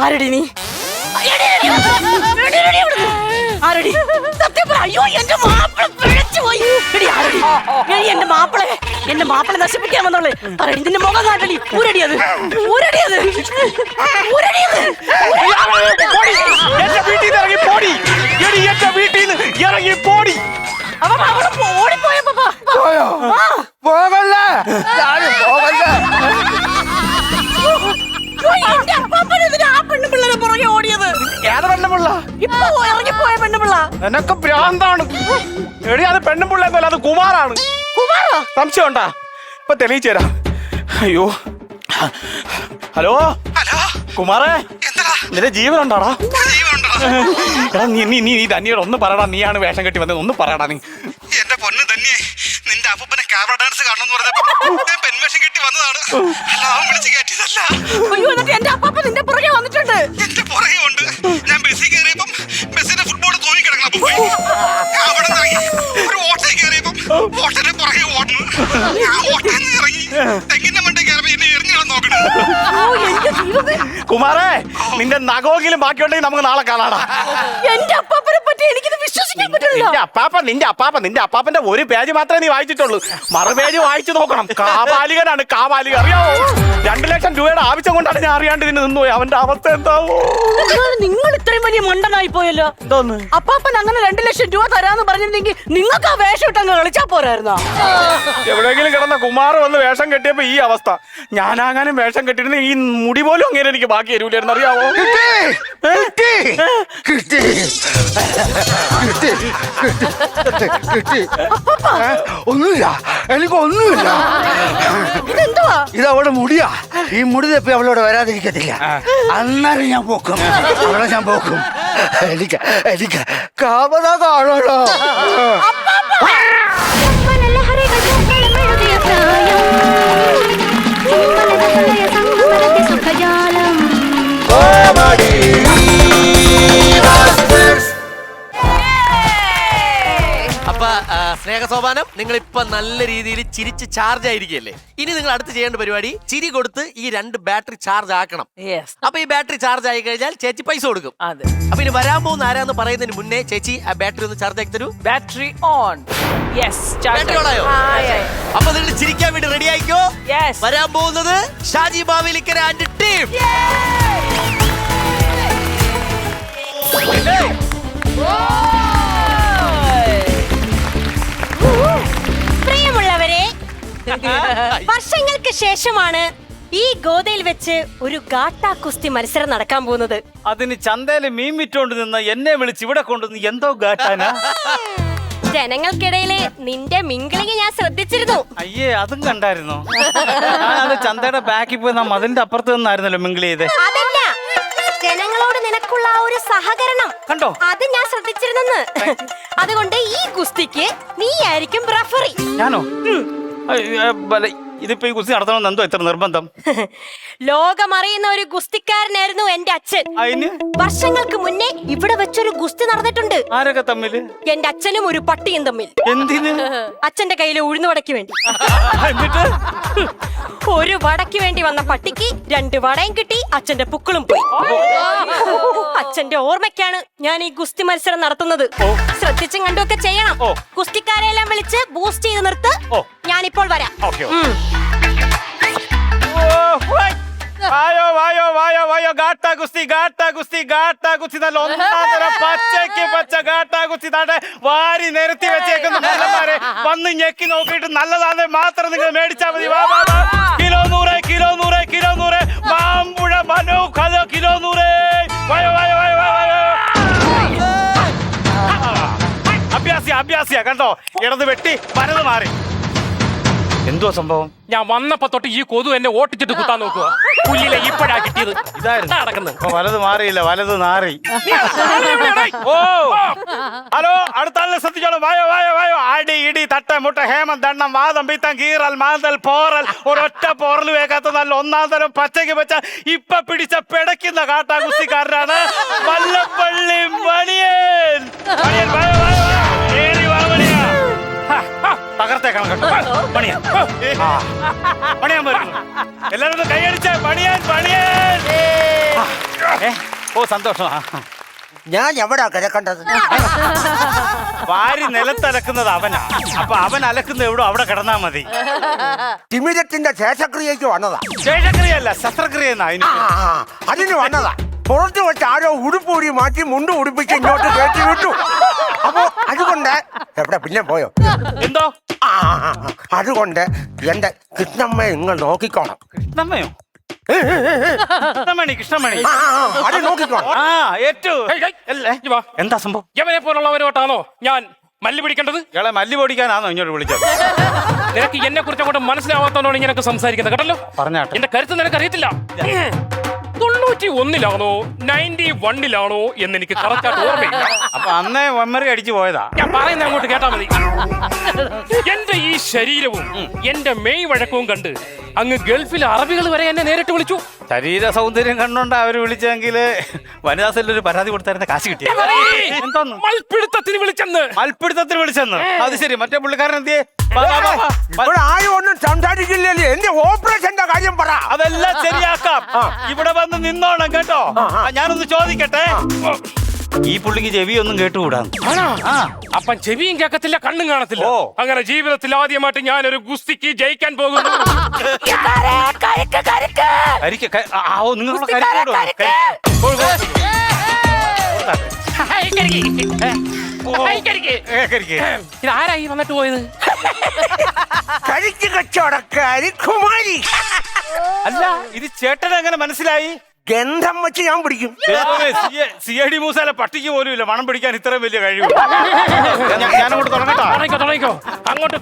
ആരടി നീ ആരടി സത്യം പറ അയ്യോ എന്റെ മാപ്പിള പിഴച്ചു പോയി എടി ആരടി എന്റെ മാപ്പിളെ നശിപ്പിക്കാൻ വന്നോളെ പറയടി നിന്റെ മുഖം കാട്ടടി ഊരടി അത് എന്റെ വീട്ടിൽ നിന്ന് ഇറങ്ങി പോടി എന്റെ വീട്ടിൽ നിന്ന് ഇറങ്ങി പോടി ഓടിപ്പോയപ്പോ പോകല്ലേ പോകല്ലേ പുറകെ ഓടിയത് ഏത് പെണ്ണുപിള്ള ഇപ്പൊ ഇറങ്ങിപ്പോയ പെണ്ണുപിള്ള എനക്ക് ഭ്രാന്താണ് എടി അത് പെണ്ണുപിള്ള എന്നല്ല അത് കുമാറാണ് കുമാറോ സംശയം ഉണ്ടാ ഇപ്പൊ തെളിയിച്ചു തരാം അയ്യോ ഹലോ കുമാറേ നിന്റെ ജീവൻ ഉണ്ടാടാ എടാ നീ ധന്യയോട് ഒന്ന് പറയടാ നീയാണ് വേഷം കെട്ടി വന്നത് ഒന്ന് പറയടാ നീ എന്റെ പൊന്ന് തന്നെ നിന്റെ അപ്പൂപ്പനെ ക്യാമറ ഡാൻസ് കാണണമെന്ന് പറഞ്ഞപ്പോ ഞാൻ പെൺവേഷം കെട്ടി വന്നതാണ്. അല്ല, അവൻ വിളിച്ച് കയറ്റിയതല്ല. അയ്യോ, എന്നിട്ട് എന്റെ അപ്പാപ്പ നിന്റെ പുറകെ വന്നിട്ടുണ്ട്. എന്റെ പുറകെ ഉണ്ട്. ഞാൻ ബസ്സിൽ കയറിയപ്പം ബസ്സിന്റെ ഫുട്ബോൾ തൂങ്ങിക്കിടക്കണം. അപ്പൊ പോയി ഞാൻ അവിടെ നിന്ന് ഇറങ്ങി ഒരു ഓട്ടോയിൽ കയറിയപ്പം ഓട്ടോന്റെ പുറകെ ഓടുന്നു. ഞാൻ ഓട്ടോയിൽ നിന്ന് ഇറങ്ങി തെങ്ങിന്റെ മണ്ടയിൽ കയറിയപ്പോ എന്നെ എറിഞ്ഞാൽ നോക്കണം. കുമാരേ, നിന്റെ നഖമെങ്കിലും ബാക്കിയുണ്ടെങ്കിൽ നമുക്ക് നാളെ കാണാടാ. എന്റെ അപ്പാപ്പനെ പറ്റി എനിക്കിത് വിശ്വസിക്കാൻ പറ്റില്ല. നിന്റെ അപ്പാപ്പന്റെ ഒരു പേജ് മാത്രമേ നീ വായിച്ചിട്ടുള്ളൂ. മറുപേജ് വായിച്ചു നോക്കണം. കാപാലികനാണ്, കാപാലിക. അറിയാവോ, 2 ലക്ഷം രൂപയുടെ ആവശ്യം കൊണ്ടാണ് ഞാൻ അറിയാണ്ട് ഇതിന് നിന്നുപോയി. അവന്റെ അവസ്ഥ എന്താവോ? നിങ്ങൾ ഇത്രയും വലിയ മണ്ടനായി പോയല്ലോ. എന്തോന്ന്? അപ്പാപ്പൻ അങ്ങനെ 2 ലക്ഷം രൂപ തരാന്ന് പറഞ്ഞിരുന്നെങ്കിൽ നിങ്ങൾക്ക് ആ വേഷം ഇട്ടങ്ങ് കളിച്ചാ പോരായിരുന്നോ? എവിടെയെങ്കിലും കിടന്ന കുമാർ വന്ന് വേഷം കെട്ടിയപ്പോ ഈ അവസ്ഥ. ഞാനാകാനും വേഷം കെട്ടിയിരുന്ന ഈ മുടി പോലും അങ്ങനെ എനിക്ക് ബാക്കി തരൂലായിരുന്നു. അറിയാവോ? ഒന്നുമില്ല, എനിക്ക് ഒന്നുമില്ല. ഇതെന്തുവാ? ഇത് അവളുടെ മുടിയാ. ഈ മുടി തപ്പി അവളോട് വരാതിരിക്കത്തില്ല. അന്നേരം ഞാൻ പോക്കും, അവളെ ഞാൻ പോക്കും. എനിക്ക് കാവത കാണണോ? യൗവനലഹരികൾ പ്രായം ചിമ്മലഹൃദയ സംഗമരതി സുഖജാലം. അപ്പൊ സ്നേഹസോപാനം, നിങ്ങൾ ഇപ്പൊ നല്ല രീതിയിൽ ചിരിച്ച് ചാർജ് ആയിരിക്കല്ലേ. ഇനി നിങ്ങൾ അടുത്ത് ചെയ്യേണ്ട പരിപാടി ചിരി കൊടുത്ത് ഈ 2 ബാറ്ററി ചാർജ് ആക്കണം. അപ്പൊ ഈ ബാറ്ററി ചാർജ് ആയി കഴിഞ്ഞാൽ ചേച്ചി പൈസ കൊടുക്കും. അതെ. അപ്പൊ ഇനി വരാൻ പോകുന്ന ആരാന്ന് പറയുന്നതിന് മുന്നേ ചേച്ചി ആ ബാറ്ററി ഒന്ന് ചാർജ് ആക്കി തരൂ. Battery on. യെസ്, ബാറ്ററി ഓണായോ? അപ്പൊ നിങ്ങൾ ചിരിക്കാൻ വേണ്ടി റെഡി ആയിക്കോ. Yes. വരാൻ പോകുന്നത് ഷാജി മാവേലിക്കര ആൻഡ് ടീം. പ്രിയമുള്ളവരെ, വർഷങ്ങൾക്ക് ശേഷമാണ് ഈ ഗോതയിൽ വെച്ച് ഒരു ഗാട്ടാ കുസ്തി മത്സരം നടക്കാൻ പോകുന്നത്. അതിന് ചന്തയില് മീൻ വിറ്റോണ്ട് നിന്ന് എന്നെ വിളിച്ച് ഇവിടെ കൊണ്ടുവന്ന് എന്തോ ഗാട്ടാനാ? ജനങ്ങൾക്കിടയില് നിന്റെ മിങ്കിളിങ് ഞാൻ ശ്രദ്ധിച്ചിരുന്നു. അയ്യേ, അതും കണ്ടായിരുന്നോ? അത് ചന്തയുടെ ബാക്കിൽ പോയി നാം അതിന്റെ അപ്പുറത്ത് നിന്നായിരുന്നല്ലോ മിങ്കിൾ ചെയ്ത്. അതല്ല, ജനങ്ങളോട് നിനക്കുള്ള ആ ഒരു സഹകരണം കണ്ടോ? അത് ഞാൻ ശ്രദ്ധിച്ചിരുന്നെന്ന്. അതുകൊണ്ട് ഈ കുസ്തിക്ക് നീ ആയിരിക്കും റഫറി. ഞാനോ? ഇതിപ്പോ ഈ കുസ്തി നടത്തണമെന്ന് എന്തോ ഇത്ര നിർബന്ധം? ലോകമറിയുന്ന ഒരു ഗുസ്തിക്കാരനായിരുന്നു എന്റെ അച്ഛൻ. വർഷങ്ങൾക്ക് മുന്നേ ഇവിടെ വെച്ചൊരു ഗുസ്തി നടന്നിട്ടുണ്ട്. ആരൊക്കെ തമ്മില്? എന്റെ അച്ഛനും ഒരു പട്ടിയും തമ്മിൽ. എന്തിന്? അച്ഛന്റെ കയ്യില് ഉഴുന്നുവടയ്ക്ക് വേണ്ടി. എന്നിട്ട് ഒരു വടയ്ക്ക് വേണ്ടി വന്ന പട്ടിക്ക് 2 വടയും കിട്ടി, അച്ഛന്റെ പുക്കളും പോയി. അച്ഛന്റെ ഓർമ്മയ്ക്കാണ് ഞാൻ ഈ ഗുസ്തി മത്സരം നടത്തുന്നത്. ശ്രദ്ധിച്ചും കണ്ടുമൊക്കെ ചെയ്യണം. ഗുസ്തിക്കാരെല്ലാം വിളിച്ച് ബൂസ്റ്റ് ചെയ്ത് നിർത്ത്. ഞാനിപ്പോൾ വരാം. വായോ വായോ വായോ വായോ, ഗാട്ടാ കുസ്തി, ഗാട്ടാ കുസ്തി, ഗാട്ടാ കുസ്തി. നല്ല ഒന്നാന്തരം പച്ചയ്ക്ക് പച്ച ഗാട്ടാ കുസ്തി. താണ്ടെ വാരി നിരത്തി വെച്ചേക്കുന്ന മല്ലന്മാരെ വന്ന് ഞെക്കി നോക്കിയിട്ട് നല്ലതാണെ മാത്രം നിങ്ങൾ മേടിച്ചാൽ മതി. വാ വാ വാ. Kilo 100, kilo 100, kilo 100. മാമ്പുഴ മനോ കഥ കിലോ 100. വായോ വായോ വായോ വായോ. അഭ്യാസിയാ കണ്ടോ? ഇടത് വെട്ടി വലത് മാറി. എന്തോ സംഭവം? ഞാൻ വന്നപ്പോ തൊട്ട് ഈ കൊതു എന്നെ ഓട്ടിച്ചിട്ട് കുത്താൻ നോക്കുക. പുല്ലിലെ ഇപ്പഴാ കിട്ടിയത്. ഇതായിരുന്നു നടക്കുന്നത്. വലത് മാറിയില്ല, വലത് നാറി. ഓ, ഹലോ, അടുത്ത ആളിനെ ശ്രദ്ധിച്ചോളൂ. വായോ വായോ വായോ. അടി ഇടി തട്ട മുട്ട ഹേമം ദണ്ണം വാദം പിത്തം കീറൽ മാന്തൽ പോറൽ. ഒരൊറ്റ പോറൽ വേകാത്ത നല്ല ഒന്നാന്തരം പച്ചയ്ക്ക് വെച്ച ഇപ്പൊ പിടിച്ച പിടയ്ക്കുന്ന കാട്ടാ കുസ്തിക്കാരനാണ് വല്ലപ്പള്ളി മണിയൻ. മണിയൻ വായോ വായോ വായോ. തകർത്തേക്കണം കേട്ടോ പണിയാൻ. പണിയാൻ വരുന്നു. എല്ലാവരും ഒന്ന് കൈയടിച്ചേ. പണിയാൻ പണിയാൻ. ഓ, സന്തോഷം. ഞാൻ എവിടാ കിടക്കേണ്ടത്? വാരി നിലത്തലക്കുന്നത് അവനാ. അപ്പൊ അവൻ അലക്കുന്ന എവിടോ അവിടെ കിടന്നാ മതി. തിമിരത്തിന്റെ ശേഷക്രിയക്ക് വന്നതാ. ശേഷക്രിയല്ല, ശസ്ത്രക്രിയ. അതിന് വന്നതാ. പുറത്ത് വെച്ച് ആരോ ഉടുപ്പൂടി മാറ്റി മുണ്ട് ഉടുപ്പിച്ച് ഇങ്ങോട്ട് കയറ്റി വിട്ടു. അപ്പൊ അതുകൊണ്ട് എവിടെ പിന്നെ പോയോ? എന്തോ? അതുകൊണ്ട് എന്റെ കൃഷ്ണമ്മയെ നിങ്ങൾ നോക്കിക്കോണം. കൃഷ്ണമ്മയോ? കൃഷ്ണമണി, കൃഷ്ണമണി. അത് നോക്കിക്കോണം. എന്താ സംഭവം? യവനെ പോലുള്ളവരോട്ടാണോ ഞാൻ മല്ലി പിടിക്കേണ്ടത്? ഇയാളെ മല്ലി പൊടിക്കാനാണോ ഇങ്ങോട്ട് വിളിച്ചത്? നിനക്ക് എന്നെ കുറിച്ച് അങ്ങോട്ട് മനസ്സിലാവാത്തോണ്ടാണ് ഇങ്ങനെയൊക്കെ സംസാരിക്കുന്നത് കേട്ടല്ലോ. പറഞ്ഞാട്ടെ. എന്റെ കരുത്ത് നിനക്ക് അറിയത്തില്ല. 91 91-ലാണോ 91-ലാണോ എന്ന് എനിക്ക് കറക്റ്റായിട്ട് ഓർമ്മയില്ല. അപ്പൊ അന്നേ മെമ്മറി അടിച്ചു പോയതാ. ഞാൻ പറയുന്ന അങ്ങോട്ട് കേട്ടാ മതി. എന്റെ ഈ ശരീരവും എന്റെ മെയ് വഴക്കവും കണ്ട് അങ്ങ് ഗൾഫിലെ അറബികൾ വരെ എന്നെ നേരിട്ട് വിളിച്ചു. ശരീര സൗന്ദര്യം കണ്ടോണ്ട് അവര് വിളിച്ചെങ്കിൽ വനിതാ സെല്ലിൽ ഒരു പരാതി കൊടുത്തായിരുന്ന കാശ് കിട്ടി. എന്തോന്ന് മൽപിടുത്തത്തിന് വിളിച്ചെന്ന്. മൽപിടുത്തത്തിന് വിളിച്ചെന്ന്? അത് ശരി. മറ്റേ പുള്ളിക്കാരൻ എന്തിയെ? ആരും ഒന്നും സംസാരിക്കില്ലല്ലേ? എന്റെ ഓപ്പറേഷന്റെ കാര്യം പറ. അതെല്ലാം ശരിയാക്കാം. ഇവിടെ വന്ന് നിന്നോണം കേട്ടോ. ഞാനൊന്ന് ചോദിക്കട്ടെ, ഈ പുള്ളിക്ക് ചെവി ഒന്നും കേട്ടുകൂടാ? അപ്പം ചെവിയും കേൾക്കത്തില്ല, കണ്ണും കാണത്തില്ല. അങ്ങനെ ജീവിതത്തിൽ ആദ്യമായിട്ട് ഞാനൊരു ഗുസ്തിക്ക് ജയിക്കാൻ പോകുന്നു. ഇതാരായി വന്നിട്ട് പോയത്? കരിക്ക് കച്ചവടക്കാരി കുമാരി. അല്ല, ഇത് ചേട്ടൻ എങ്ങനെ മനസ്സിലായി? ഗന്ധം വെച്ച് ഞാൻ പിടിക്കും. CID മൂസാലെ പട്ടിക്ക് പോലും ഇല്ല മണം പിടിക്കാൻ ഇത്രയും വലിയ കഴിവ്. ഞാനങ്ങോട്ട് തുടങ്ങട്ടോ. അങ്ങോട്ട്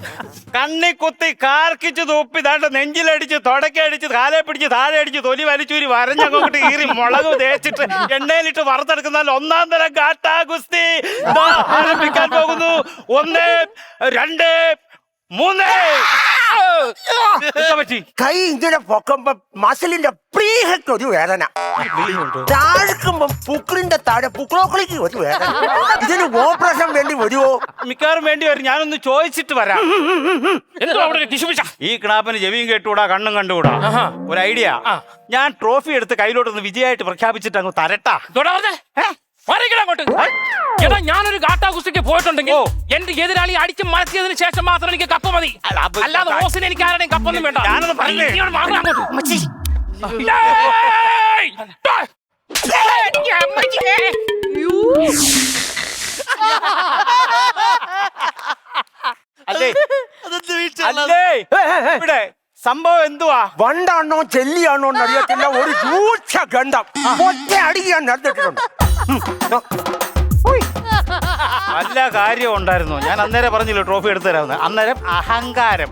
കണ്ണി കുത്തി കാർക്കിച്ച് തൂപ്പി ദാണ്ട് നെഞ്ചിലടിച്ച് തുടക്കടിച്ച് കാലെ പിടിച്ച് താഴെ അടിച്ച് തൊലി വലിച്ചൂരി വരഞ്ഞങ്ങോട്ട് കീറി മുളക് തേച്ചിട്ട് എണ്ണയിലിട്ട് വറുത്തെടുക്കുന്ന ഒന്നാം തരം കാട്ടാ ഗുസ്തി ആരംഭിക്കാൻ പോകുന്നു. 1, 2, 3. കൈ ഇങ്ങനെ പൊക്കുമ്പോ മസിലിന്റെ പ്രീഹയ്ക്ക് ഒരു വേദന, താഴ്ക്കുമ്പോ പുക്കിളിന്റെ താഴെ പുക്ലോക്കളിക്ക് ഒരു വേദന. ഇതിന് ഓപ്പറേഷൻ വേണ്ടി വരുമോ? മിക്കവാറും വേണ്ടി വരും. ഞാനൊന്ന് ചോദിച്ചിട്ട് വരാം. ഈ ക്ലാപ്പിന് ചെവിയും കേട്ടുകൂടാ, കണ്ണും കണ്ടുകൂടാ. ഒരു ഐഡിയ, ഞാൻ ട്രോഫി എടുത്ത് കയ്യിലോട്ടൊന്ന് വിജയമായിട്ട് പ്രഖ്യാപിച്ചിട്ട് അങ്ങ് തരട്ടാ. എടാ, ഞാനൊരു ഗാട്ടാ ഗുസ്തിക്ക് പോയിട്ടുണ്ടെങ്കിൽ എന്റെ എതിരാളി അടിച്ച് മറത്തിയതിനു ശേഷം മാത്രം എനിക്ക് കപ്പ് മതി. അല്ലാതെ ഓസിന് എനിക്ക് ആരുടെയും കപ്പൊന്നും വേണ്ട. ഞാനൊന്ന് പറഞ്ഞേ. ഇവിടെ സംഭവം എന്തുവാ? വണ്ടാണോ ചെല്ലിയാണോ എന്നറിയത്തില്ല, ഒരു രൂക്ഷ ഗന്ധം ഒറ്റ അടിക്കാൻ നടന്നിട്ടുണ്ട്. നല്ല കാര്യം ഉണ്ടായിരുന്നു. ഞാൻ അന്നേരം പറഞ്ഞില്ലോ ട്രോഫി എടുത്തു തരാമെന്ന്. അന്നേരം അഹങ്കാരം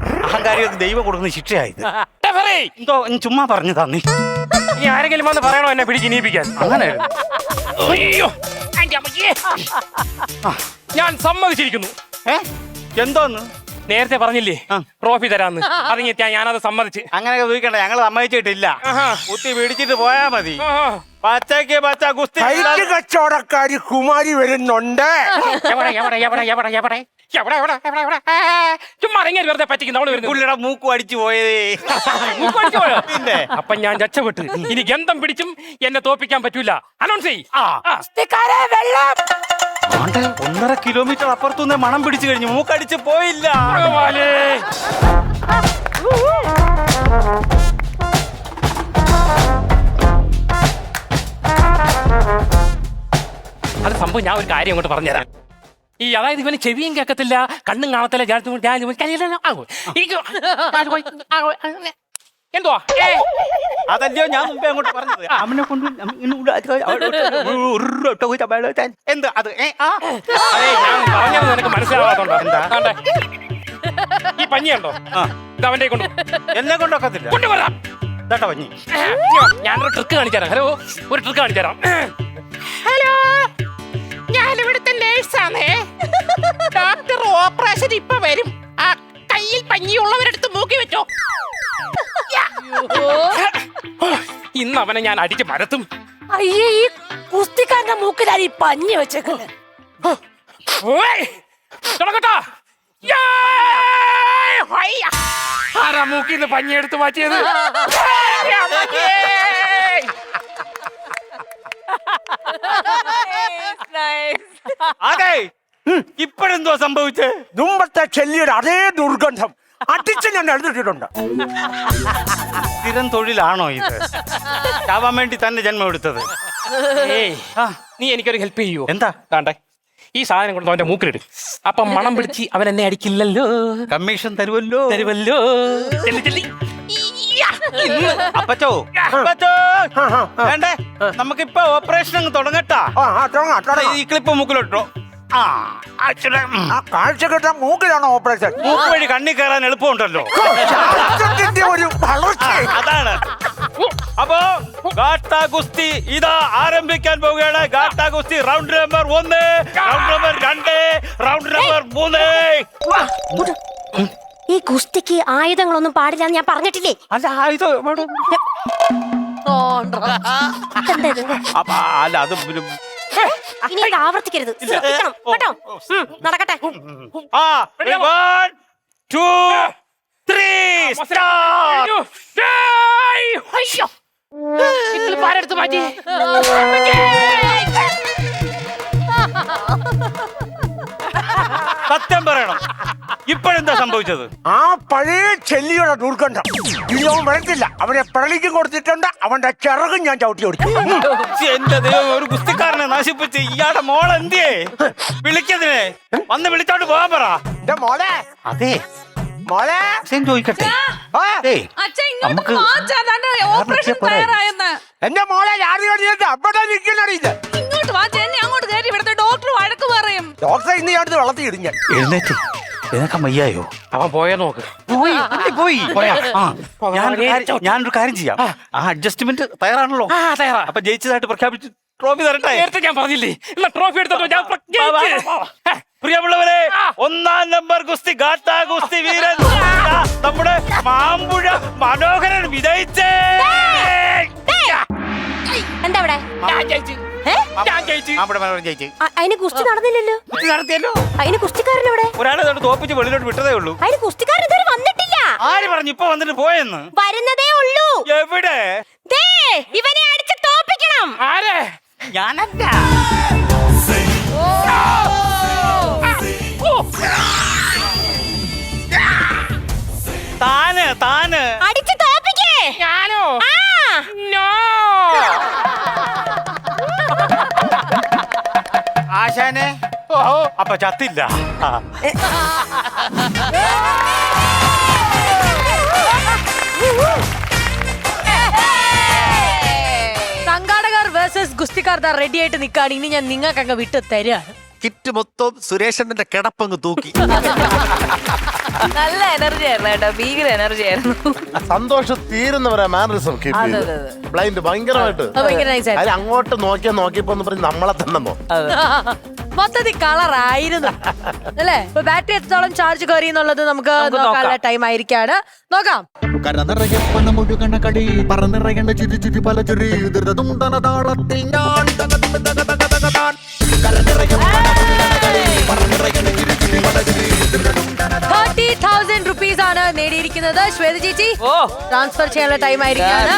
ദൈവം കൊടുക്കുന്ന ശിക്ഷയായത്. എന്തോ ചുമ്മാ പറഞ്ഞു തന്നി. നീ ആരെങ്കിലും വന്ന് പറയണോ എന്നെ പിടിച്ച് നീപ്പിക്കാൻ? അങ്ങനെ അയ്യോ, ഞാൻ സമ്മതിച്ചിരിക്കുന്നു. എന്തോന്ന് നേരത്തെ പറഞ്ഞില്ലേ ട്രോഫി തരാന്ന്? അറിഞ്ഞെത്തിയാ ഞാനത് സമ്മതിച്ച്. അങ്ങനെയൊക്കെ ചോദിക്കണ്ട, ഞങ്ങൾ സമ്മതിച്ചിട്ടില്ല. കുത്തി പിടിച്ചിട്ട് പോയാ മതി. പച്ചക്ക് പച്ച ഗുസ്തി കച്ചവടക്കാരി കുമാരി വരുന്നുണ്ട്. ചുമ്മാ ഇങ്ങനെ വെറുതെ പറ്റിക്കുന്നു. പുള്ളിയുടെ മൂക്ക് അടിച്ചു പോയതേ. പിന്നെ അപ്പൊ ഞാൻ രക്ഷപ്പെട്ട്. ഇനി ഗന്ധം പിടിച്ചും എന്നെ തോപ്പിക്കാൻ പറ്റൂല. അനൗൺസ് ചെയ്യ്. 1.5 കിലോമീറ്റർ അപ്പുറത്തുനിന്ന് മണം പിടിച്ചു കഴിഞ്ഞു, മൂക്കടിച്ച് പോയില്ല. അത് സംഭവം ഞാൻ ഒരു കാര്യം അങ്ങോട്ട് പറഞ്ഞുതരാം. അതായത് ഇവന് ചെവിയും കേൾക്കത്തില്ല, കണ്ണും കാണത്തില്ല. എന്തുവാ അതല്ലയോ ഞാൻ മുമ്പേ അങ്ങോട്ട് പറഞ്ഞത്. അവനെ കൊണ്ട് എന്ത് അത് ഞാൻ പറഞ്ഞത് നിനക്ക് മനസ്സിലാവാത്തോണ്ടോ? എന്താ ഈ പഞ്ഞിയുണ്ടോ? ഇത് അവന്റെ കൊണ്ട് എന്നെ കൊണ്ടൊക്കത്തില്ല. കൊണ്ടുവരാം. പഞ്ഞി ഞാനൊരു ട്രിക്ക് കാണിച്ചുതരാം. ഹലോ, ഒരു ട്രിക്ക് കാണിച്ചുതരാം. ഹലോ, ഞാനിവിടുത്തെ നേഴ്സാണേ. ഡോക്ടർ ഓപ്പറേഷൻ ഇപ്പൊ വരും. ആ കയ്യിൽ പഞ്ഞിയുള്ളവരെടുത്ത് മൂക്കി വെച്ചോ. ഇന്ന് അവനെ ഞാൻ അടിച്ച് മരത്തും. അയ്യേ, ഈ കുസ്തിക്കാരന്റെ മൂക്കിലാണ് ഈ പഞ്ഞി വെച്ചേക്കുന്നത്. തുടങ്ങട്ടാ. ആരാ മൂക്കിന്ന് പഞ്ഞി എടുത്ത് മാറ്റിയത്? അതെ, ഇപ്പോഴെന്തോ സംഭവിച്ചേ? മുമ്പത്തെ ചെല്ലിയുടെ അതേ ദുർഗന്ധം അടിച്ച് ഞാൻ എഴുതിയിട്ടുണ്ട്. സ്ഥിരം തൊഴിലാണോ ഇത്? ചാവാൻ വേണ്ടി തന്നെ ജന്മം എടുത്തത്. നീ എനിക്കൊരു ഹെൽപ്പ് ചെയ്യൂ. എന്താ? കാണ്ടേ, ഈ സാധനം കൊണ്ട് അവന്റെ മൂക്കിലിട്. അപ്പൊ മണം പിടിച്ച് അവൻ എന്നെ അടിക്കില്ലല്ലോ. കമ്മീഷൻ തരുമല്ലോ. അപ്പച്ചോ, വേണ്ടേ? നമുക്കിപ്പോ ഓപ്പറേഷൻ അങ്ങ് തുടങ്ങട്ടാ. ഈ ക്ലിപ്പ് മൂക്കിലോട്ടോ. കാഴ്ച കിട്ടാൻ മൂക്കിലാണോ ഓപ്പറേഷൻ? മൂക്ക് വഴി കണ്ണി കയറാൻ എളുപ്പമുണ്ടല്ലോ. ഒരു അതാണ്. അപ്പോ ഗാട്ടാ ഗുസ്തി ഇതാ ആരംഭിക്കാൻ പോവുകയാണ്. ഗാട്ടാ ഗുസ്തി round number 1, round number 2, round number 3. ഈ ഗുസ്തിക്ക് ആയുധങ്ങളൊന്നും പാടില്ല ഞാൻ പറഞ്ഞിട്ടില്ലേ? അല്ല ആയുധം അല്ല അത് ഇനി ഇത് ആവർത്തിക്കരുത്, ശ്രദ്ധിക്കണം കേട്ടോ. നടക്കട്ടെ. 1, 2, 3 സ്റ്റാർട്ട്. പാരെടുത്ത് മാറ്റി. സത്യം പറയണം, ഇപ്പോഴെന്താ സംഭവിച്ചത്? ആ പഴയ ചെല്ലിയുടെ ദുർഗന്ധം ഇനി അവൻ വരത്തില്ല. അവനെ പ്രളിക്കും കൊടുത്തിട്ടുണ്ട്, അവന്റെ ചിറകും ഞാൻ ചവിട്ടി ഓടിക്കും. എന്റെ ദൈവം, ഒരു ഗുസ്തിക്കാരനെ നശിപ്പിച്ച് ഇയാളുടെ മോളെ എന്തിയേ വിളിക്കതിനെ വന്ന് വിളിച്ചോണ്ട് പോകാൻ പറ. എന്റെ മോളെ, അതെ മോളെ ചോദിക്കട്ടെ, നമുക്ക് എന്റെ മോളെ യാതൊരു അവിടെ നിൽക്കുന്നറിയില്ല. ഇങ്ങോട്ട് വാ ചേച്ചി, അങ്ങോട്ട് കയറി ഇവിടുത്തെ ഡോക്ടർ വഴക്ക് പറയും. ഡോക്ടറെ ഇന്ന് ഞാൻ വളർത്തി ഇടിഞ്ഞ എഴുന്നേറ്റ് നിനക്ക് വയ്യായോ? അവൻ പോയാ നോക്ക്. പോയി ഞാനൊരു കാര്യം ചെയ്യാം. ആ അഡ്ജസ്റ്റ്മെന്റ് തയ്യാറാണല്ലോ? അപ്പൊ ജയിച്ചതായിട്ട് പ്രഖ്യാപിച്ച് ട്രോഫി തരട്ടെ. നേരത്തെ ഞാൻ പറഞ്ഞില്ലേ ട്രോഫി എടുത്തോ. പ്രിയമുള്ളവരെ, 1-ാം നമ്പർ ഗുസ്തി ഗാട്ടാ ഗുസ്തി വീരൻ നമ്മുടെ മാമ്പുഴ മനോഹരൻ വിജയിച്ചേ. എന്താ ഇവിടെ? മാമ്പുഴ മനോഹരൻ ജയിച്ചു. അതിന് കുസ്തി നടന്നില്ലല്ലോ. നടത്തിയല്ലോ. അതിന് കുസ്തിക്കാരനെവിടെ? ഒരാളെ തോപ്പിച്ച് വെളിയിലോട്ട് വിട്ടതേ ഉള്ളൂ. അതിന് കുസ്തിക്കാരൻ ഇതുവരെ വന്നിട്ടില്ല. ആര് പറഞ്ഞു ഇപ്പൊ വന്നിട്ട് പോയെന്ന്? വരുന്നതേ ഉള്ളൂ. എവിടെ? ദേ, ഇവനെ അടിച്ച് തോപ്പിക്കണം. ആരെ? ഞാനല്ല. താന് അടിച്ച് തോപ്പിക്കേ. ഞാനോ? നോ. ആശാനെ അപ്പൊ ചത്തില്ല. സംഘാടകർ വേഴ്സസ് ഗുസ്തിക്കാർ റെഡി ആയിട്ട് നിൽക്കുകയാണ്. ഇനി ഞാൻ നിങ്ങൾക്ക് അങ്ങ് വിട്ട് തരാണ്. കിറ്റ് മൊത്തം സുരേഷന്റെ കിടപ്പങ്ങ് തൂക്കി. നല്ല എനർജി ആയിരുന്നു കേട്ടോ, ഭീകര എനർജി ആയിരുന്നു. സന്തോഷം തീരുന്നവരാ മാനറിസം ബ്ലൈൻഡ് ഭയങ്കരമായിട്ട്. അതിൽ അങ്ങോട്ട് നോക്കിയപ്പോ പറഞ്ഞ് നമ്മളെ തന്നെ മൊത്തത്തിൽ കളറായിരുന്നു അല്ലേ? ഇപ്പൊ ബാറ്ററി എത്രത്തോളം ചാർജ് കയറി എന്നുള്ളത് നമുക്ക് നോക്കാനുള്ള ടൈം ആയിരിക്കാണ്. നോക്കാം. കരനിറയെ പണമൊഴുകണ കളി പറന്നിറയേണ്ട ചിരി ചിരി പല ചിരി ദുണ്ടന താളത്തിൽ ഞാൻ 30,000 rupees ആണ് നേടിയിരിക്കുന്നത്. ശ്വേത ചേച്ചി ട്രാൻസ്ഫർ ചെയ്യാനുള്ള ടൈം ആയിരിക്കാണ്.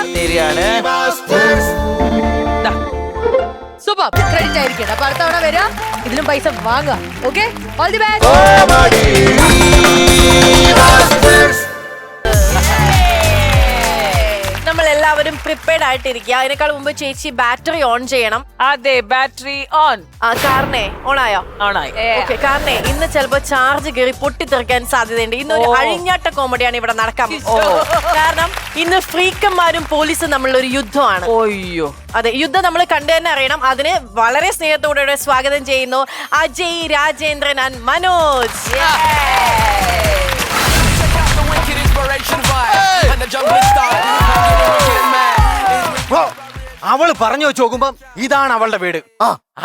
സൂപ്പർ, ക്രെഡിറ്റ് ആയിരിക്കട്ടെ. അപ്പൊ അടുത്ത തവണ വരിക, ഇതിലും പൈസ വാങ്ങുക. Okay, all the best. നമ്മൾ എല്ലാവരും പ്രിപ്പയർഡ് ആയിട്ടിരിക്കുക. അതിനേക്കാൾ മുമ്പ് ചേച്ചി ബാറ്ററി ഓൺ ചെയ്യണം. അതെ, ബാറ്ററി ഓൺ. കാറിനെ ഓണായോ? ഓണായി. കാറിനെ ഇന്ന് ചിലപ്പോ ചാർജ് കയറി പൊട്ടിത്തെറിക്കാൻ സാധ്യതയുണ്ട്. ഇന്ന് ഒരു അഴിഞ്ഞാട്ട കോമഡിയാണ് ഇവിടെ നടക്കാൻ. കാരണം ഇന്ന് ഫ്രീക്കന്മാരും പോലീസും തമ്മിലുള്ള ഒരു യുദ്ധമാണ്. ഓയ്യോ, അതെ, യുദ്ധം നമ്മൾ കണ്ടു തന്നെ അറിയണം. അതിന് വളരെ സ്നേഹത്തോടെ സ്വാഗതം ചെയ്യുന്നു അജയ്, രാജേന്ദ്രൻ ആൻഡ് മനോജ്. അവള് പറഞ്ഞു വെച്ച് നോക്കുമ്പം ഇതാണ് അവളുടെ വീട്.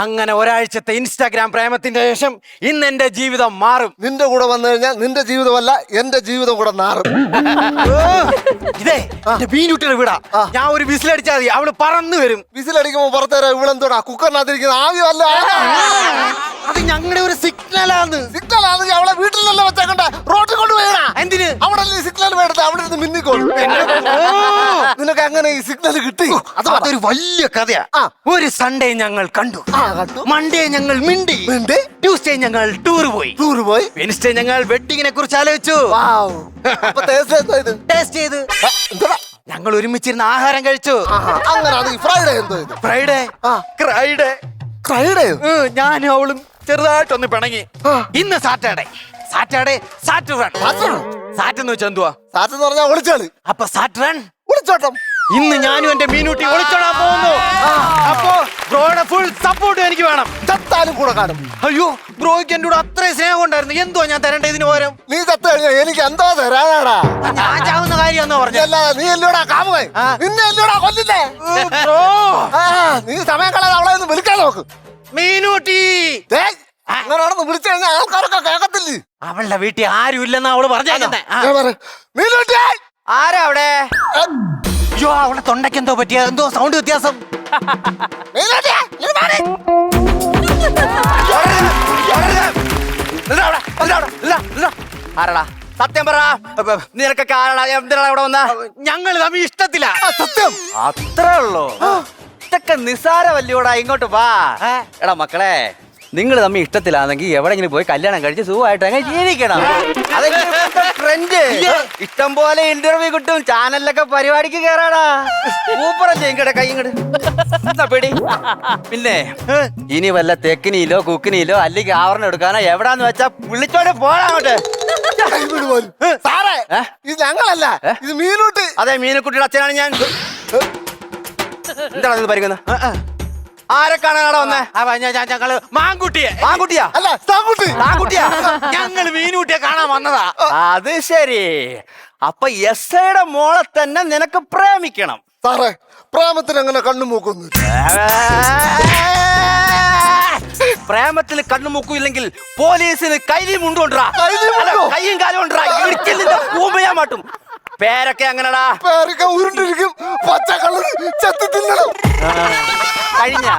അങ്ങനെ ഒരാഴ്ചത്തെ ഇൻസ്റ്റാഗ്രാം പ്രേമത്തിന്റെ ശേഷം ഇന്ന് എന്റെ ജീവിതം മാറും. നിന്റെ കൂടെ വന്നു കഴിഞ്ഞാൽ നിന്റെ ജീവിതമല്ല എന്റെ ജീവിതം കൂടെ നാറും. ഇതേ ബീനുട്ടിയുടെ വീടാ. ഞാൻ ഒരു വിസിലടിച്ചാൽ മതി, അവള് പറന്നു വരും. വിസിലടിക്കുമ്പോ പുറത്തേരാ ഇവളെന്തോടാ കുക്കറിനകത്തിരിക്കുന്ന ആവിയല്ല. അത് ഞങ്ങളുടെ ഒരു സിഗ്നലാണ്. സിഗ്നലാണ് അവളെ വീട്ടിലല്ല വെച്ചേക്കണ്ട, റോഡിൽ കൊണ്ടുപോയടാ. എന്തിന്? അവിടെ സിഗ്നൽ വേണ്ടത്, അവിടെ നിന്ന് മിന്നിക്കോളും. നിനക്ക് അങ്ങനെ ഈ സിഗ്നൽ കിട്ടി? അതൊരു വലിയ കഥയാ. ഒരു സൺഡേ ഞങ്ങൾ കണ്ടു, മൺഡേ ഞങ്ങൾ മിണ്ടി, ട്യൂസ്ഡേ ഞങ്ങൾ ടൂർ പോയി, വെനസ്ഡേ ഞങ്ങൾ വെഡിങ്ങിനെ കുറിച്ച് ആലോചിച്ചു, ടേസ്റ്റ് ചെയ്ത് ഞങ്ങൾ ഒരുമിച്ചിരുന്ന് ആഹാരം കഴിച്ചു. ഫ്രൈഡേ ഞാനും അവളും ചെറുതായിട്ടൊന്ന് പിണങ്ങി. ഇന്ന് സാറ്റർഡേ സാറ്റെന്ന് വെച്ചാൽ എന്തുവാ? സാറ്റെന്ന് പറഞ്ഞാൽ ഒളിച്ചാള്. അപ്പൊ സാറ്റർഡേ ഒളിച്ചോട്ടം. ഇന്ന് ഞാനും എന്റെ മീനൂട്ടി ഒളിച്ചോടാൻ പോകുന്നു. അപ്പോ ബ്രോയുടെ ഫുൾ സപ്പോർട്ട് എനിക്ക് വേണം. ചത്താലും കൂടെ കാണും. അയ്യോ, ബ്രോയ്ക്ക് എന്റെ കൂടെ അത്രയും സ്നേഹം ഉണ്ടായിരുന്നു. എന്തോ ഞാൻ തരേണ്ട ഇതിന് പകരം? നീ ചത്തു കഴിഞ്ഞാ എനിക്ക് എന്തോ തരാനാടാ? ഞാൻ ചാവുന്ന കാര്യമെന്നോ പറഞ്ഞു. നീ എല്ലോടാ കാമുകൻ, നിന്നെ എല്ലോടാ കൊല്ലില്ലേ? നീ സമയം കളയാതെ അവളെ ഒന്ന് വിളിക്കാൻ നോക്ക്. മീനൂട്ടി അങ്ങനെയാണെന്ന് വിളിച്ചു കഴിഞ്ഞാൽ ആൾക്കാരൊക്കെ കേൾക്കത്തില്ലേ? അവളുടെ വീട്ടിൽ ആരും ഇല്ലെന്നാ അവള് പറഞ്ഞേക്കുന്നേ. ആരാ അവിടെ? അയ്യോ, അവളെ തൊണ്ടയ്ക്ക് എന്തോ പറ്റിയ എന്തോ സൗണ്ട് വ്യത്യാസം. ആരാടാ? സത്യം പറ, നിനക്കൊക്കെ ആരാടാ? എന്തിനാണ് ഇവിടെ വന്ന? ഞങ്ങൾ തമ്മിൽ ഇഷ്ടത്തില്ല. സത്യം അത്രേ ഉള്ളൂ. ഇതൊക്കെ നിസാരമല്ലോടാ. ഇങ്ങോട്ട് വാ. എടാ മക്കളെ, നിങ്ങൾ തമ്മിൽ ഇഷ്ടത്തിലാണെങ്കിൽ എവിടെങ്കിലും പോയി കല്യാണം കഴിച്ച് സുഖമായിട്ട് അങ്ങനെ ജീവിക്കണം. ട്രെൻഡ് ഇഷ്ടം പോലെ ഇന്റർവ്യൂ കിട്ടും, ചാനലിലൊക്കെ പരിപാടിക്ക് കേറാടാ. സൂപ്പറല്ലേ? ഇങ്ങടെ കൈ ഇങ്ങോട്ട് പിടി. പിന്നെ ഇനി വല്ല തെക്കിനിയിലോ കുക്കിനിയിലോ അല്ലെങ്കിൽ ആവരണം എടുക്കാനോ എവിടാന്ന് വെച്ചാ വിളിച്ചോടെ പോടാ അങ്ങോട്ട്. സാറേ, ഇത് ഞങ്ങളല്ല, ഇത് മീനൂട്ടി. അതെ, മീനക്കുട്ടിയുടെ അച്ഛനാണ് ഞാൻ. എന്താണ് ഇത് പരിഗണന? ആരെ കാണാനാണ് വന്നേ? ഞങ്ങള് മാങ്കുട്ടിയെ. മാങ്കുട്ടിയാ? അല്ല, താങ്കുട്ടി. താങ്കുട്ടിയാ? ഞങ്ങൾ മീനൂട്ടിയെ കാണാൻ വന്നതാ. അത് ശരി. അപ്പൊ എസ്ഐയുടെ മോളെ തന്നെ നിനക്ക് പ്രേമിക്കണം. സാറേ, പ്രേമത്തിന് അങ്ങനെ കണ്ണു മൂക്കുന്നു. പ്രേമത്തിൽ കണ്ണുമുക്കില്ലെങ്കിൽ പോലീസിന് കൈലി മുണ്ടുകൊണ്ടാ, കയ്യും കാലും കൊണ്ടാ, ഇടിച്ചിൽ നിന്റെ കൂമ്പയാ മാട്ടും. പേരൊക്കെ അങ്ങനെടാ. പേരൊക്കെ ഉരുണ്ടിരിക്കും, പച്ചക്കള്ളർ ചെത്തി തിന്നണം. കഴിഞ്ഞ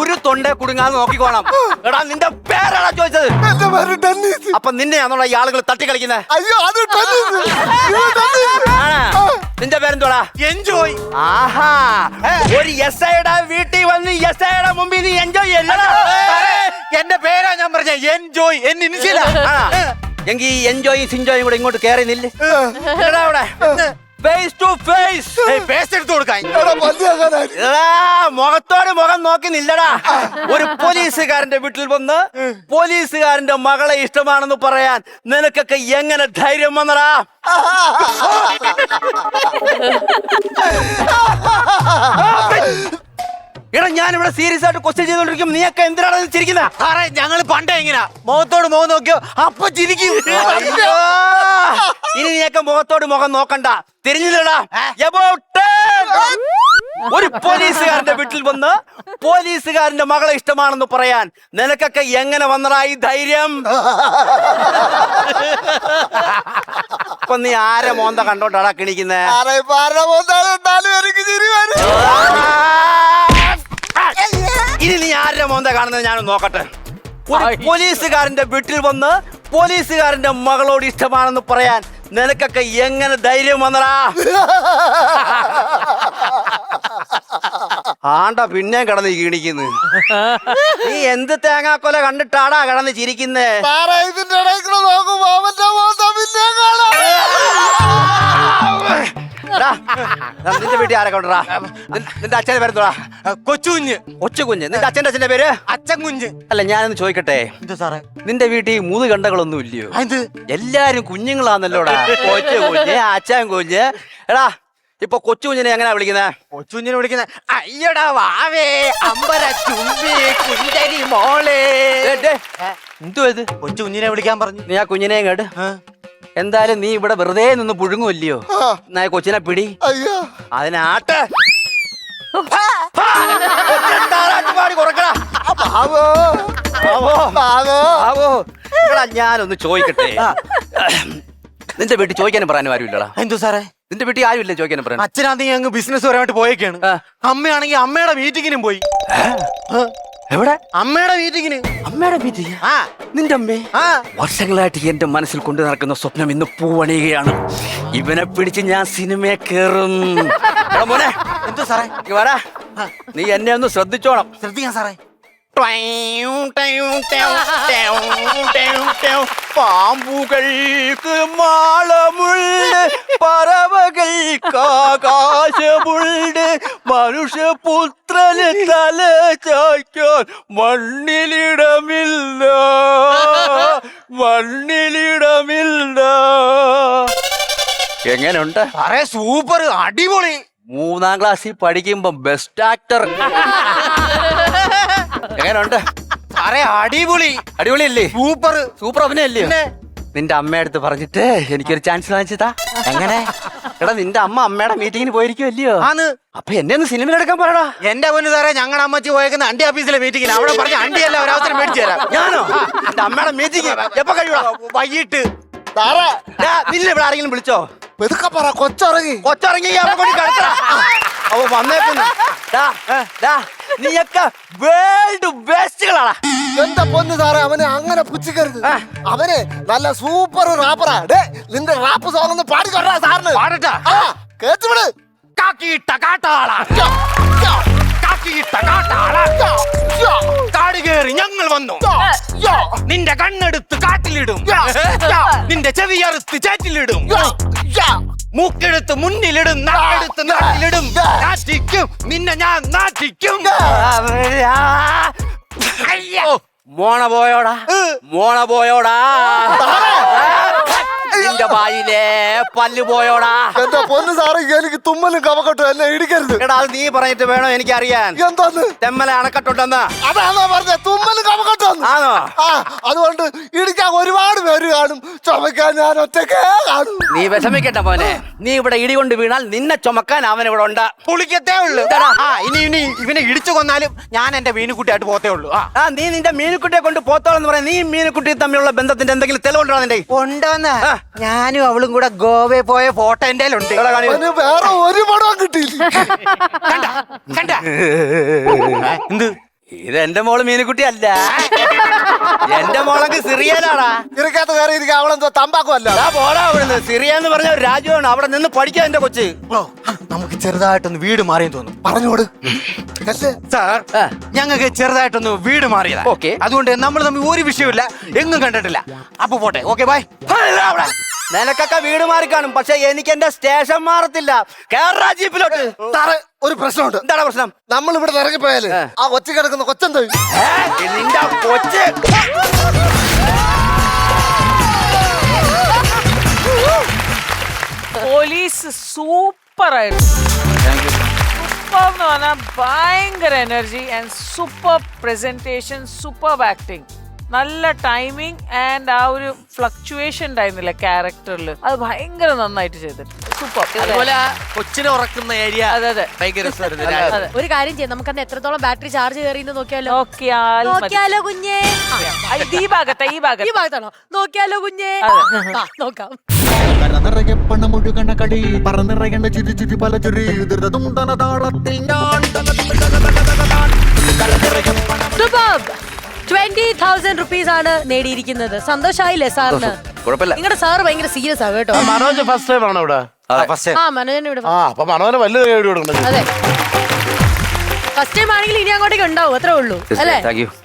ഒരു തൊണ്ടേ കുടുങ്ങാന്ന് നോക്കിക്കോണം. എടാ, നിന്റെ പേരാടാ ചോദിച്ചത്? എന്റെ പേര് ഡെന്നീസ്. അപ്പൊ നിന്നെയാണോ ഈ ആളുകൾ തട്ടി കളിക്കുന്നത്? അയ്യോ, അത് ഡെന്നീസ്. നിന്റെ പേരെന്തോടാ? എൻജോയ്. ആഹാ, ഒരു എസ്ഐയുടെ വീട്ടിൽ വന്ന് എസ്ഐയുടെ മുമ്പിൽ നീ എൻജോയ് ചെയ്യല്ലടാ. എന്റെ പേരാ ഞാൻ പറഞ്ഞ എൻജോയ്. എന്നെ ഇനിഷ്യലാ. എങ്കിൽ ഈ എൻജോയും സിൻജോയും കൂടെ ഇങ്ങോട്ട് കയറി നില്ല്. അവിടെ ഫേസ് ടു ഫേസ്. പേസ്റ്റ് എടുത്തു കൊടുക്കാൻ മുഖത്തോട് മുഖം നോക്കി നില്ലടാ. ഒരു പോലീസുകാരന്റെ വീട്ടിൽ വന്ന് പോലീസുകാരന്റെ മകളെ ഇഷ്ടമാണെന്ന് പറയാൻ നിനക്കൊക്കെ എങ്ങനെ ധൈര്യം വന്നടാ? എടാ, ഞാനിവിടെ സീരിയസ് ആയിട്ട് ക്വസ്റ്റ്യൻ ചെയ്തോണ്ടിരിക്കും, നീയൊക്കെ എന്തിനാണ് ചിരിക്കുന്നത്? സാറേ, ഞങ്ങൾ പണ്ടേ ഇങ്ങനെ മുഖത്തോട് മുഖം നോക്കിയോ അപ്പൊ ചിരിക്കും. ഇനി നീയൊക്കെ മുഖത്തോട് മുഖം നോക്കണ്ട, തിരിഞ്ഞില്ലടാ. ഒരു പോലീസുകാരന്റെ വീട്ടിൽ വന്ന് പോലീസുകാരന്റെ മകളെ ഇഷ്ടമാണെന്ന് പറയാൻ നിനക്കൊക്കെ എങ്ങനെ വന്നടാ ഈ ധൈര്യം? അപ്പൊ നീ ആരെ മോന്ത കണ്ടോണ്ടാടാ കിണിക്കുന്നേ? ഇനി നീ ആരുടെ മോന്ത കാണുന്നത് ഞാനൊന്ന് നോക്കട്ടെ. ഒരു പോലീസുകാരന്റെ വീട്ടിൽ വന്ന് പോലീസുകാരന്റെ മകളോട് ഇഷ്ടമാണെന്ന് പറയാൻ നിനക്കൊക്കെ എങ്ങനെ ധൈര്യം വന്നടാ? ആണ്ട പിന്നെയും കടന്ന് കീണിക്കുന്നു. നീ എന്ത് തേങ്ങാക്കൊല കണ്ടിട്ടാടാ കടന്ന് ചിരിക്കുന്നേ? ഇതിന്റെ ഇടയ്ക്ക് നോക്കുമ്പോ അവന്റെ മോന്ത പിന്നെ കാണാം. നിന്റെ വീട്ടിൽ ആരെ കൊണ്ടാ? നിന്റെ അച്ഛന്റെ പേരെന്തോടാ? കൊച്ചുകുഞ്ഞ്. കൊച്ചുകുഞ്ഞ്. നിന്റെ അച്ഛന്റെ പേര്? അച്ഛൻ കുഞ്ഞ്. അല്ല, ഞാനൊന്ന് ചോദിക്കട്ടെ, നിന്റെ വീട്ടിൽ മുതുകണ്ടകളൊന്നും ഇല്ലയോ? എല്ലാരും കുഞ്ഞുങ്ങളാന്നല്ലോടാ. കൊച്ചു കുഞ്ഞ്, അച്ഛൻ കുഞ്ഞ്. എടാ, ഇപ്പൊ കൊച്ചുകുഞ്ഞിനെ എങ്ങനെയാ വിളിക്കുന്നത്? കൊച്ചുകുഞ്ഞിനെ വിളിക്കുന്നത് അയ്യടാ വാവേ അമ്പര ചുംബി കുഞ്ഞരി മോളെ. എന്തോ ഇത്? കൊച്ചുകുഞ്ഞിനെ വിളിക്കാൻ പറഞ്ഞു. നീ ആ കുഞ്ഞിനെയും കേട്ട്. എന്തായാലും നീ ഇവിടെ വെറുതെ നിന്ന് പുഴുങ്ങുമല്ലയോ? എന്നാ കൊച്ചിനെ പിടി. അതിനാട്ട് ഞാനൊന്ന് ചോദിക്കട്ടെ, നിന്റെ വീട്ടിൽ ചോദിക്കാനും പറയാനും ആരും ഇല്ലടാ? എന്തോ സാറേ? നിന്റെ വീട്ടിൽ ആരും ഇല്ല ചോദിക്കാനും പറയാൻ? അച്ഛനാണെങ്കിൽ അങ്ങ് ബിസിനസ് പരമായിട്ട് പോയേക്കാണ്. അമ്മയാണെങ്കിൽ അമ്മയുടെ മീറ്റിങ്ങിനും പോയി. എവിടെ? അമ്മയുടെ മീറ്റിങ്ങിന്. അമ്മയുടെ മീറ്റിംഗ്? നിന്റെ അമ്മേ? വർഷങ്ങളായിട്ട് എന്റെ മനസ്സിൽ കൊണ്ടു നടക്കുന്ന സ്വപ്നം ഇന്ന് പൂവണിയുകയാണ്. ഇവനെ പിടിച്ച് ഞാൻ സിനിമയെ കേറും. മോനെ, എന്തോ സാറേ? വേടാ, നീ എന്നെ ഒന്ന് ശ്രദ്ധിച്ചോണം. ശ്രദ്ധിക്കാം സാറേ. പാമ്പുകൾക്ക് മാളമുണ്ട്, പറവകൾക്ക് ആകാശമുണ്ട്, മനുഷ്യപുത്രന് തല ചായ്ക്കാൻ മണ്ണിലിടമില്ല, മണ്ണിലിടമില്ല. എങ്ങനെയുണ്ട്? സാറേ, സൂപ്പർ, അടിപൊളി. 3ാം ക്ലാസ്സിൽ പഠിക്കുമ്പോ ബെസ്റ്റ് ആക്ടർ. എങ്ങനെയുണ്ട്? സാറേ അടിപൊളി അടിപൊളിയല്ലേ? സൂപ്പർ സൂപ്പർ അഭിനയല്ലേ? നിന്റെ അമ്മയടുത്ത് പറഞ്ഞിട്ട് എനിക്കൊരു ചാൻസ് വാങ്ങിച്ചതാ. എങ്ങനെ? എടാ നിന്റെ അമ്മയുടെ മീറ്റിങ്ങിന് പോയിരിക്കുമല്ലയോ? അപ്പൊ എന്നെ ഒന്ന് സിനിമ എടുക്കാൻ പറയടാ. എന്റെ പൊന്നു സാറേ, ഞങ്ങളുടെ അമ്മച്ചി പോയേക്കുന്ന അണ്ടി ഓഫീസിലെ മീറ്റിംഗിൽ അവിടെ പറഞ്ഞ അണ്ടിയല്ല ഒരു അവസരം മേടിച്ചു തരാം. ഞാനോ? എന്റെ അമ്മയുടെ മീറ്റിംഗ് എപ്പോ കഴിയൂടാ? വൈകിട്ട്. നിന്നെ ഇവിടെ ആരെങ്കിലും വിളിച്ചോ? പെതുക്കെ പറ, കൊച്ചിറങ്ങി അവ വന്നേക്കുന്നു. നീയൊക്കെ വേൾഡ് ബെസ്റ്റുകളാണ്. എന്റെ പൊന്ന് സാറേ, അവനെ അങ്ങനെ പുച്ഛിക്കരുത്. അവന് നല്ല സൂപ്പർ റാപ്പറാ. നിന്റെ റാപ്പ് സോങ് ഒന്ന് പാടിക്കൊണ്ടാ സാറിന്. പാടട്ടാ? കേട്ടുവിട്. കാക്കിയിട്ട കാട്ടാള, കാക്കിയിട്ട കാട്ടാള, കാട് കേറി ഞങ്ങൾ വന്നു. നിന്റെ കണ്ണെടുത്ത് കാട്ടിലിടും, നിന്റെ ചെവിയറുത്ത് ചേറ്റിലിടും, മൂക്കെടുത്ത് മുന്നിലിടും, നാക്കെടുത്ത് നാട്ടിലിടും. നാട്ടിക്കും നിന്നെ ഞാൻ നാട്ടിക്കും. മോണ പോയോടാ നിന്റെ വായിലെ പല്ല് പോയോടാ. എന്റെ പൊന്ന് സാറേ, എനിക്ക് തുമ്മലും കവക്കട്ടും എന്നെ ഇടിക്കരുത്. എടാ അത് നീ പറഞ്ഞിട്ട് വേണോ എനിക്കറിയാൻ? എന്താന്ന്? തെമ്മല അണക്കെട്ടുണ്ടെന്ന്. അതാണോ പറഞ്ഞ? തുമ്മലും കവക്കട്ടും. ആണോ? അതുകൊണ്ട് ഇടിക്കാൻ ഒരുപാട് പേര് കാണും, ചുമക്കാൻ ഞാൻ ഒറ്റക്കേ കാണും. നീ വിഷമിക്കട്ടെ മോനെ. നീ ഇവിടെ ഇടി കൊണ്ട് വീണാൽ നിന്നെ ചുമക്കാൻ അവൻ ഇവിടെ ഉണ്ട്. പുളിക്കത്തേ ഉള്ളു. ഇനി ഇവനെ ഇടിച്ചു കൊന്നാലും ഞാൻ എന്റെ മീനുക്കുട്ടിയായിട്ട് പോത്തേ ഉള്ളൂ. നീ നിന്റെ മീനുക്കുട്ടിയെ കൊണ്ട് പോത്തോളെന്ന് പറയാം. നീ മീനുക്കുട്ടി തമ്മിലുള്ള ബന്ധത്തിന്റെ എന്തെങ്കിലും തെളിവുണ്ടോ നിന്റെ? ഉണ്ടോന്ന്? ഞാനും അവളും കൂടെ ഗോവയിൽ പോയ ഫോട്ടോ എന്റെ ഉണ്ട്. വേറെ ഒരു പടവും കിട്ടിയില്ല. എന്ത്? ഇത് എന്റെ മോള് മീനുക്കുട്ടി അല്ല, എന്റെ മോളൊക്കെ സിറിയനാടാ. ഇരിക്കാത്ത കയറി ഇരിക്കുക. അവളെന്തോ തമ്പാക്കുമല്ല. പോടാ അവിടുന്ന്. സിറിയ എന്ന് പറഞ്ഞ ഒരു രാജ്യമാണ്. അവിടെ നിന്ന് പഠിക്കാൻ എന്റെ കൊച്ച്. നമുക്ക് ചെറുതായിട്ടൊന്ന് വീട് മാറിയെന്ന് തോന്നുന്നു. പറഞ്ഞോട് സാർ, ഞങ്ങൾക്ക് ചെറുതായിട്ടൊന്ന് വീട് മാറിയതാ. ഓക്കെ. അതുകൊണ്ട് നമ്മൾ തമ്മിൽ ഒരു വിഷയമില്ല, എങ്ങും കണ്ടിട്ടില്ല. അപ്പൊ പോട്ടെ. Okay bye. നിനക്കൊക്കെ വീട് മാറി കാണും, പക്ഷെ എനിക്ക് എന്റെ സ്റ്റേഷൻ മാറത്തില്ല. കേരള ജീപ്പിലോട്ട്. സാറേ, ഒരു പ്രശ്നമുണ്ട്. എന്താണ് പ്രശ്നം? നമ്മൾ ഇവിടെ ഇറങ്ങിപ്പോയാല് ആ ഒച്ച കിടക്കുന്ന കൊച്ചെന്തോ നിന്റെ കൊച്ച്. പോലീസ് സൂപ്പർ ആയിരുന്നു. സൂപ്പർ എന്ന് പറഞ്ഞാൽ ഭയങ്കര energy and super presentation, super acting, നല്ല ടൈമിങ് ആൻഡ് ആ ഒരു ഫ്ലക്ച്വേഷൻ ഉണ്ടായിരുന്നില്ല ക്യാരക്ടറിൽ. അത് ഭയങ്കര നന്നായിട്ട് ചെയ്തിട്ടുണ്ട്. സൂപ്പർ. അതുപോലെ കൊച്ചിനെ ഉറക്കുന്ന ഏരിയ ഭയങ്കര രസമായിരുന്നു. ഒരു കാര്യം ചെയ്യാം, നമുക്കന്ന് എത്രത്തോളം ബാറ്ററി ചാർജ് കയറിയെന്ന് നോക്കിയാലോ? നോക്കിയാലോ കുഞ്ഞേ? ഈ ഭാഗത്താണോ? നോക്കിയാലോ കുഞ്ഞേ? നോക്കാം. നിറയെ പണമൊഴുകണ കളി പറന്നിറയേണ്ട ചുരി ചുരി പല ചുരി ദുരിതം താളത്തിൽ ഞാൻ 20,000 റുപ്പീസ് ആണ് നേടിയിരിക്കുന്നത്. സന്തോഷായില്ലേ സാറിന്? കുഴപ്പമില്ല. നിങ്ങളുടെ സാറ് ഭയങ്കര സീരിയസ് ആണ് കേട്ടോ. മനോജ് ഫസ്റ്റ് ടൈം ആണോ ഇവിടെ? മനോജൻ ഇവിടെ. അപ്പൊ മനോജന് വലിയ കൈ കൊടുക്കണം. അതെ, ഫസ്റ്റ് ടൈം ആണെങ്കിൽ ഇനി അങ്ങോട്ടേക്ക് ഉണ്ടാവും, അത്രേ ഉള്ളൂ അല്ലേ?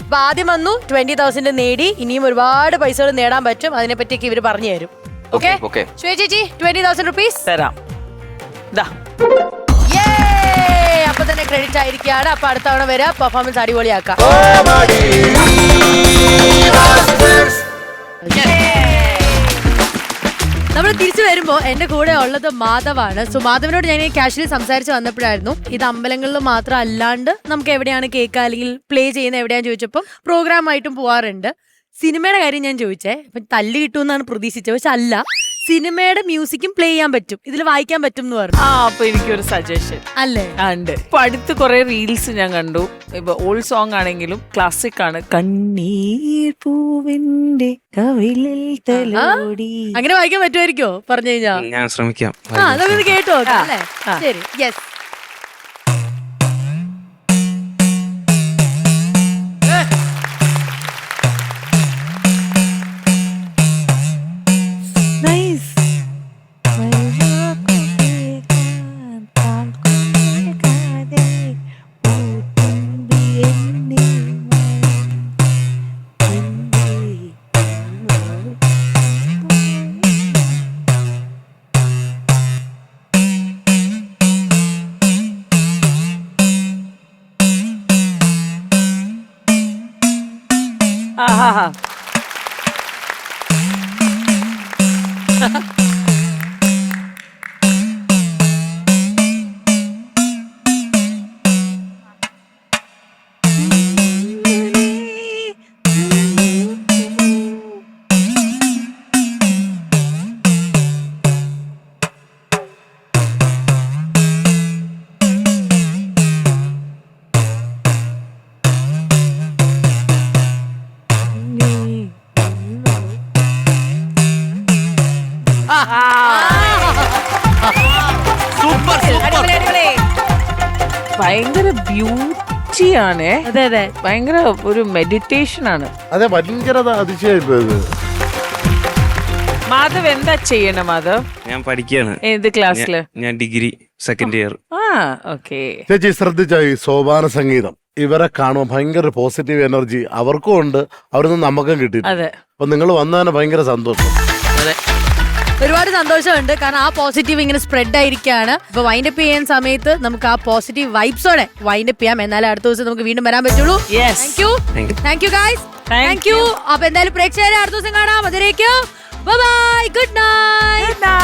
അപ്പൊ ആദ്യം വന്നു 20,000 നേടി. ഇനിയും ഒരുപാട് പൈസകൾ നേടാൻ പറ്റും. അതിനെ പറ്റിയൊക്കെ ഇവര് പറഞ്ഞു തരും. ഓക്കെ ശ്വേത ചേച്ചി, 20,000 റുപ്പീസ് തരാം. അപ്പൊ തന്നെ ക്രെഡിറ്റ് ആയിരിക്കാണ്. അപ്പൊ അടുത്ത തവണ വരാം, പെർഫോമൻസ് അടിപൊളിയാക്കാം. നമ്മൾ തിരിച്ചു വരുമ്പോ എന്റെ കൂടെ ഉള്ളത് മാധവാണ്. സോ മാധവനോട് ഞാൻ കാഷ്വലി സംസാരിച്ച് വന്നപ്പോഴായിരുന്നു ഇത് അമ്പലങ്ങളിൽ മാത്രം അല്ലാണ്ട് നമുക്ക് എവിടെയാണ് കേൾക്കുക അല്ലെങ്കിൽ പ്ലേ ചെയ്യുന്ന എവിടെയാന്ന് ചോദിച്ചപ്പോൾ പ്രോഗ്രാം ആയിട്ടും പോവാറുണ്ട്. സിനിമയുടെ കാര്യം ഞാൻ ചോദിച്ചേ, അപ്പൊ തല്ല് കിട്ടുമെന്നാണ് പ്രതീക്ഷിച്ചത്. പക്ഷെ അല്ല, സിനിമയുടെ മ്യൂസിക്കും പ്ലേ ചെയ്യാൻ പറ്റും, ഇതിൽ വായിക്കാൻ പറ്റും എന്ന് പറഞ്ഞു. അപ്പൊ എനിക്കൊരു സജഷൻ അല്ലേ? ഉണ്ട്. ഇപ്പൊ അടുത്ത് കുറെ റീൽസ് ഞാൻ കണ്ടു. ഇപ്പൊ ഓൾഡ് സോങ് ആണെങ്കിലും ക്ലാസിക് ആണ്. കണ്ണീർ പൂവിന്റെ കവിളിൽ തലോടി. അങ്ങനെ വായിക്കാൻ പറ്റുമായിരിക്കോ പറഞ്ഞു കഴിഞ്ഞാ? ഞാൻ ശ്രമിക്കാം. നമുക്കിത് കേട്ടു നോക്കാം അല്ലേ? ശരി, യെസ്. ബ്യൂട്ടിയാണ്. അതെ അതെ, ഭയങ്കര ഒരു മെഡിറ്റേഷൻ ആണ്. അതെ, ഭയങ്കര അതിശയായിപ്പോയത്. മാധവ് എന്താ ചെയ്യണം മാധവ്? ഞാൻ പഠിക്കുകയാണ്. ഏത് ക്ലാസ്സില്? ഞാൻ ഡിഗ്രി സെക്കൻഡ് ഇയർ. ഓക്കെ. ചേച്ചി ശ്രദ്ധിച്ചോ ഈ സോപാന സംഗീതം? ഇവരെ കാണുമ്പോൾ ഭയങ്കര പോസിറ്റീവ് എനർജി അവർക്കും ഉണ്ട്, അവരൊന്നും നമുക്കും കിട്ടിയിട്ടുണ്ട്. അതെ. അപ്പൊ നിങ്ങൾ വന്നതിന് ഭയങ്കര സന്തോഷം. ഒരുപാട് സന്തോഷമുണ്ട്. കാരണം ആ പോസിറ്റീവ് ഇങ്ങനെ സ്പ്രെഡ് ആയിരിക്കുകയാണ്. ഇപ്പൊ വൈൻഡപ്പ് ചെയ്യാൻ സമയത്ത് നമുക്ക് ആ പോസിറ്റീവ് വൈബ്സോടെ വൈൻഡപ്പ് ചെയ്യാം. എന്നാലും അടുത്ത ദിവസം നമുക്ക് വീണ്ടും വരാൻ പറ്റുള്ളൂ. Thank you guys, thank you. അപ്പൊ എന്തായാലും പ്രേക്ഷകരെ അടുത്ത ദിവസം കാണാം. അതിലേക്ക് ബൈ ബൈ, ഗുഡ് നൈറ്റ്.